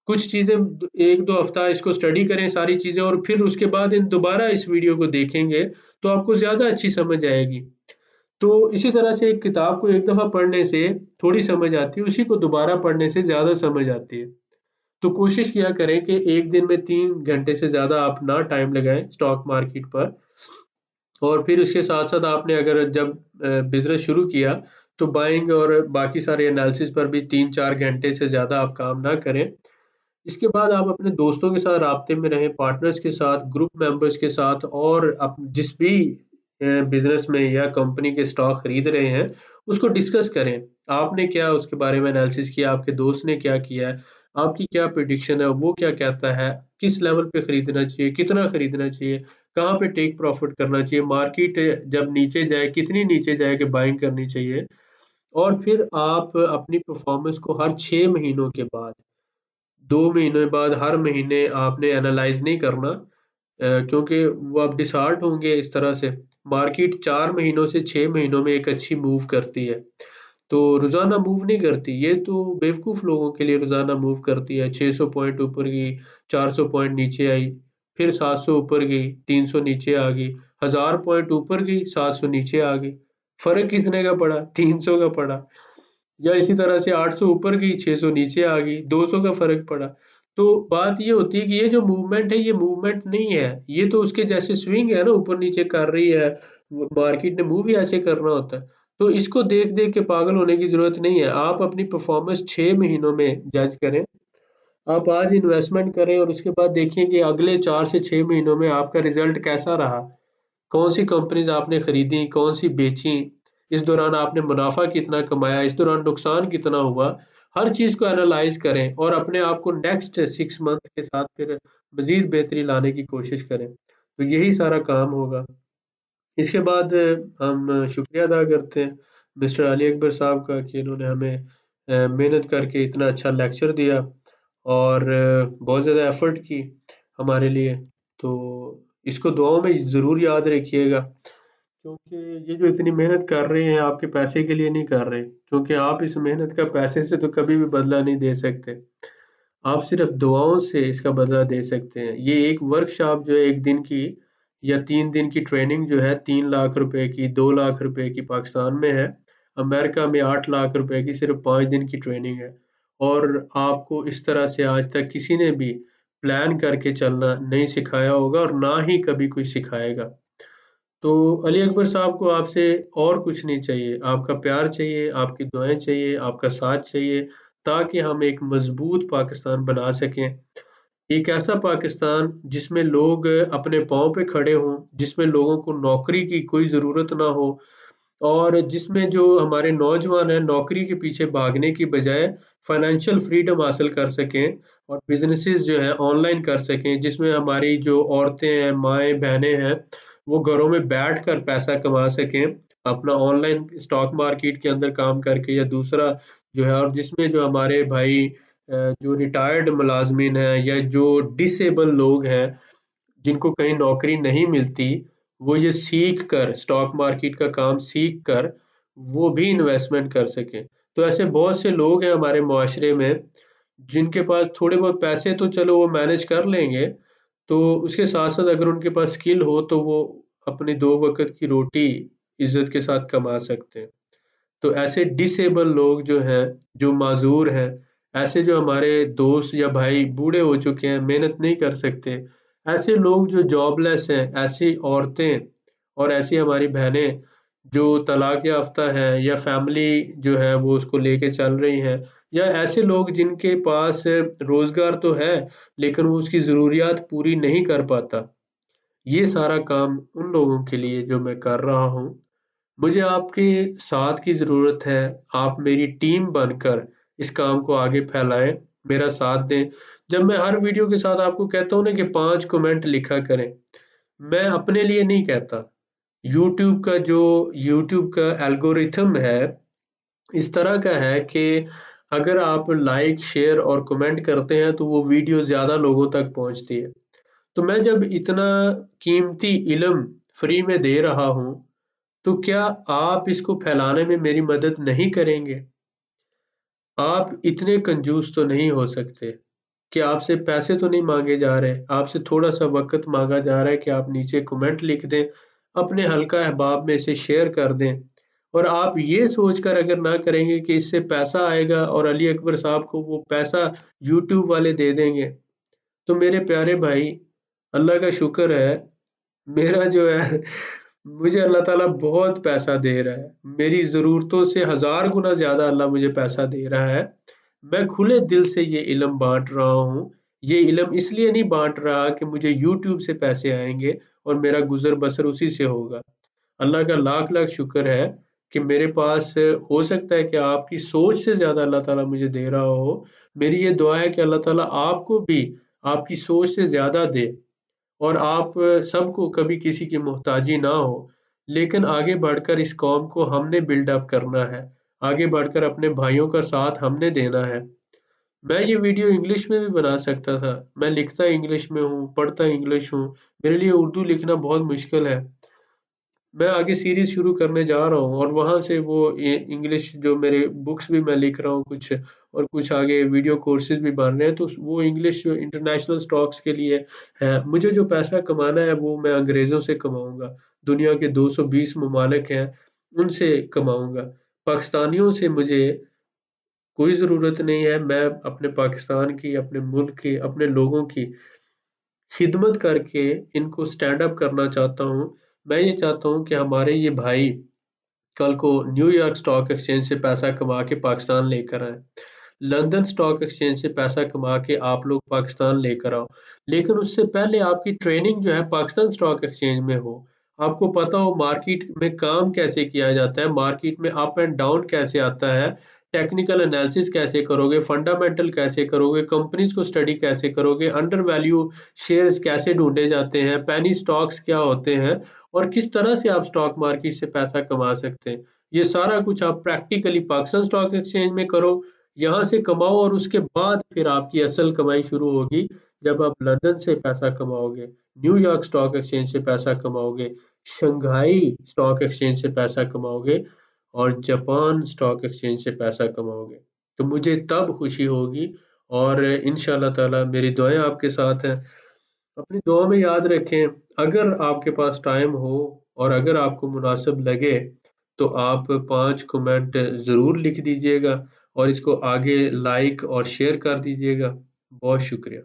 S1: कुछ चीज़ें 1-2 हफ़्ता इसको स्टडी करें सारी चीज़ें और फिर उसके बाद इन दोबारा इस वीडियो को देखेंगे, तो आपको ज़्यादा अच्छी समझ आएगी। तो इसी तरह से एक किताब को 1 दफ़ा पढ़ने से थोड़ी समझ आती है, उसी को दोबारा पढ़ने से ज़्यादा समझ आती है। तो कोशिश किया करें कि 1 दिन में 3 घंटे से ज़्यादा आप ना टाइम लगाएँ स्टॉक मार्केट पर। और फिर उसके साथ-साथ आपने अगर जब बिज़नेस शुरू किया, तो बाइंग और बाकी सारे एनालिसिस पर भी 3-4 घंटे से ज़्यादा आप काम ना करें। इसके बाद आप अपने दोस्तों के साथ राब्ते में रहें, पार्टनर्स के साथ, ग्रुप मेंबर्स के साथ और जिस भी बिज़नेस में या कंपनी के स्टॉक खरीद रहे हैं, उसको डिस्कस करें। आपने क्या उसके बारे में एनालिसिस किया, आपके दोस्त ने क्या किया है, आपकी क्या प्रेडिक्शन है, वो क्या कहता है, किस लेवल पे खरीदना चाहिए, कितना खरीदना चाहिए, कहाँ पे टेक प्रॉफिट करना चाहिए, मार्केट जब नीचे जाए, कितनी नीचे जाए कि बाइंग करनी चाहिए। और फिर आप अपनी परफॉर्मेंस को हर 6 महीनों के बाद, 2 महीने बाद, हर महीने आपने एनालाइज़ नहीं करना, क्योंकि वो आप डिसहार्ट होंगे इस तरह से। मार्केट 4 महीनों से 6 महीनों में एक अच्छी मूव करती है। तो रोज़ाना मूव नहीं करती, ये तो बेवकूफ़ लोगों के लिए रोज़ाना मूव करती है। 600 पॉइंट ऊपर गई, 400 पॉइंट नीचे आई, फिर 700 ऊपर गई, 300 नीचे आ गई, 1000 पॉइंट ऊपर गई, 700 नीचे आ गई। फ़र्क कितने का पड़ा? 300 का पड़ा। या इसी तरह से 800 ऊपर गई, 600 नीचे आ गई, 200 का फ़र्क पड़ा। तो बात ये होती है कि ये जो मूवमेंट है, ये मूवमेंट नहीं है, ये तो उसके जैसे स्विंग है ना, ऊपर-नीचे कर रही है, वो मार्केट ने मूव ही ऐसे करना होता है। तो इसको देख-देख के पागल होने की ज़रूरत नहीं है, आप अपनी परफ़ॉर्मेंस 6 महीनों में जज करें। आप आज इन्वेस्टमेंट करें और उसके बाद देखिए कि अगले 4 से 6 महीनों में आपका रिज़ल्ट कैसा रहा। कौन-सी कंपनीज़ आपने खरीदी, कौन-सी बेची, इस दौरान आपने मुनाफ़ा कितना कमाया, इस दौरान नुकसान कितना हुआ, हर चीज़ को एनालाइज़ करें और अपने आप को नेक्स्ट 6 मंथ के साथ फिर मज़ीद बेहतरी लाने की कोशिश करें। तो यही सारा काम होगा। इसके बाद हम शुक्रिया अदा करते हैं मिस्टर अली अकबर साहब का कि इन्होंने हमें मेहनत करके इतना अच्छा लेक्चर दिया और बहुत ज़्यादा एफ़र्ट की हमारे लिए। तो इसको दुआओं में ज़रूर याद रखिएगा, क्योंकि ये जो इतनी मेहनत कर रहे हैं आपके पैसे के लिए नहीं कर रहे, क्योंकि आप इस मेहनत का पैसे से तो कभी भी बदला नहीं दे सकते। आप सिर्फ़ दुआओं से इसका बदला दे सकते हैं। ये एक वर्कशॉप जो है 1 दिन की या 3 दिन की ट्रेनिंग जो है 3 लाख रुपए की, 2 लाख रुपए की पाकिस्तान में है। अमेरिका में 8 लाख रुपए की सिर्फ़ 5 दिन की ट्रेनिंग है। और आपको इस तरह से आज तक किसी ने भी प्लान करके चलना नहीं सिखाया होगा और ना ही कभी कोई सिखाएगा। तो अली अकबर साहब को आपसे और कुछ नहीं चाहिए, आपका प्यार चाहिए, आपकी दुआएँ चाहिए, आपका साथ चाहिए, ताकि हम एक मज़बूत पाकिस्तान बना सकें। एक ऐसा पाकिस्तान जिसमें लोग अपने पाँव पे खड़े हों, जिसमें लोगों को नौकरी की कोई ज़रूरत ना हो और जिसमें जो हमारे नौजवान हैं नौकरी के पीछे भागने की बजाय फाइनेंशियल फ्रीडम हासिल कर सकें और बिजनेसेस जो है ऑनलाइन कर सकें, जिसमें हमारी जो औरतें हैं, माएँ, बहनें हैं, वो घरों में बैठकर पैसा कमा सकें, अपना ऑनलाइन स्टॉक मार्केट के अंदर काम करके या दूसरा जो है, और जिसमें जो हमारे भाई जो रिटायर्ड मुलाज़मीन हैं या जो डिसेबल लोग हैं, जिनको कहीं नौकरी नहीं मिलती, वो ये सीख कर स्टॉक मार्केट का काम सीख कर वो भी इन्वेस्टमेंट कर सकें। तो ऐसे बहुत से लोग हैं हमारे मुआशरे में, जिनके पास थोड़े बहुत पैसे तो चलो वो मैनेज कर लेंगे, तो उसके साथ-साथ अगर उनके पास स्किल हो तो वो अपनी 2 वक़्त की रोटी इज़्ज़त के साथ कमा सकते हैं। तो ऐसे डिसेबल लोग जो हैं, जो माज़ूर हैं, ऐसे जो हमारे दोस्त या भाई बूढ़े हो चुके हैं, मेहनत नहीं कर सकते, ऐसे लोग जो जॉबलेस हैं, ऐसी औरतें और ऐसी हमारी बहनें जो तलाक याफ़्ता हैं या फैमिली जो है वो उसको लेके चल रही हैं, या ऐसे लोग जिनके पास रोज़गार तो है, लेकिन वो उसकी ज़रूरियात पूरी नहीं कर पाता। ये सारा काम उन लोगों के लिए जो मैं कर रहा हूँ। मुझे आपके साथ की ज़रूरत है, आप मेरी टीम बनकर इस काम को आगे फैलाएँ, मेरा साथ दें। जब मैं हर वीडियो के साथ आपको कहता हूँ ना कि 5 कमेंट लिखा करें, मैं अपने लिए नहीं कहता। यूट्यूब का एल्गोरिथम है, इस तरह का है कि अगर आप लाइक, शेयर और कमेंट करते हैं, तो वो वीडियो ज़्यादा लोगों तक पहुँचती है। तो मैं जब इतना कीमती इल्म फ्री में दे रहा हूँ, तो क्या आप इसको फैलाने में मेरी मदद नहीं करेंगे? आप इतने कंजूस तो नहीं हो सकते कि आपसे पैसे तो नहीं माँगे जा रहे, आपसे थोड़ा-सा वक़्त माँगा जा रहा है कि आप नीचे कमेंट लिख दें, अपने हल्का अहबाब में इसे शेयर कर दें और आप ये सोचकर अगर ना करेंगे कि इससे पैसा आएगा और अली अकबर साहब को वो पैसा यूट्यूब वाले दे देंगे, तो मेरे प्यारे भाई, अल्लाह का शुक्र है, मेरा जो है मुझे अल्लाह ताला बहुत पैसा दे रहा है। मेरी ज़रूरतों से हज़ार गुना ज़्यादा अल्लाह मुझे पैसा दे रहा है। मैं खुले दिल से ये इल्म बाँट रहा हूँ। ये इल्म इसलिए नहीं बाँट रहा कि मुझे यूट्यूब से पैसे आएँगे और मेरा गुज़र-बसर उसी से होगा। अल्लाह का लाख-लाख शुक्र है कि मेरे पास हो सकता है कि आपकी सोच से ज़्यादा अल्लाह ताला मुझे दे रहा हो। मेरी ये दुआ है कि अल्लाह ताला आपको भी आपकी सोच से ज़्यादा दे और आप सबको कभी किसी की मोहताजी ना हो। लेकिन आगे बढ़कर इस कौम को हमने बिल्ड अप करना है। आगे बढ़कर अपने भाइयों का साथ हमने देना है। मैं ये वीडियो इंग्लिश में भी बना सकता था। मैं लिखता इंग्लिश में हूँ, पढ़ता इंग्लिश हूँ। मेरे लिए उर्दू लिखना बहुत मुश्किल है। मैं आगे सीरीज़ शुरू करने जा रहा हूँ और वहाँ से वो इंग्लिश जो मेरे बुक्स भी मैं लिख रहा हूँ कुछ और कुछ आगे वीडियो कोर्सेज़ भी बन रहे हैं, तो वो इंग्लिश इंटरनेशनल स्टॉक्स के लिए है। मुझे जो पैसा कमाना है वो मैं अंग्रेज़ों से कमाऊँगा। दुनिया के 220 ममालिक हैं, उनसे कमाऊँगा। पाकिस्तानियों से मुझे कोई ज़रूरत नहीं है। मैं अपने पाकिस्तान की, अपने मुल्क की, अपने लोगों की खिदमत करके इनको स्टैंड अप करना चाहता हूँ। मैं ये चाहता हूँ कि हमारे ये भाई कल को न्यूयॉर्क स्टॉक एक्सचेंज से पैसा कमा के पाकिस्तान लेकर आएँ। लंदन स्टॉक एक्सचेंज से पैसा कमा के आप लोग पाकिस्तान लेकर आओ। लेकिन उससे पहले आपकी ट्रेनिंग जो है पाकिस्तान स्टॉक एक्सचेंज में हो। आपको पता हो मार्केट में काम कैसे किया जाता है, मार्केट में अप एंड डाउन कैसे आता है, टेक्निकल एनालिसिस कैसे करोगे, फंडामेंटल कैसे करोगे, कंपनीज़ को स्टडी कैसे करोगे, अंडर वैल्यू शेयर्स कैसे ढूँढे जाते हैं, पेनी स्टॉक्स क्या होते हैं और किस तरह से आप स्टॉक मार्केट से पैसा कमा सकते हैं। ये सारा कुछ आप प्रैक्टिकली पाकिस्तान स्टॉक एक्सचेंज में करो, यहाँ से कमाओ और उसके बाद फिर आपकी असल कमाई शुरू होगी जब आप लंदन से पैसा कमाओगे, न्यूयॉर्क स्टॉक एक्सचेंज से पैसा कमाओगे, शंघाई स्टॉक एक्सचेंज से पैसा कमाओगे और जापान स्टॉक एक्सचेंज से पैसा कमाओगे। तो मुझे तब खुशी होगी और इंशाअल्लाह ताला मेरी दुआएँ आपके साथ हैं। अपनी दुआ में याद रखें, अगर आपके पास टाइम हो और अगर आपको मुनासिब लगे, तो आप 5 कमेंट ज़रूर लिख दीजिएगा और इसको आगे लाइक और शेयर कर दीजिएगा। बहुत शुक्रिया।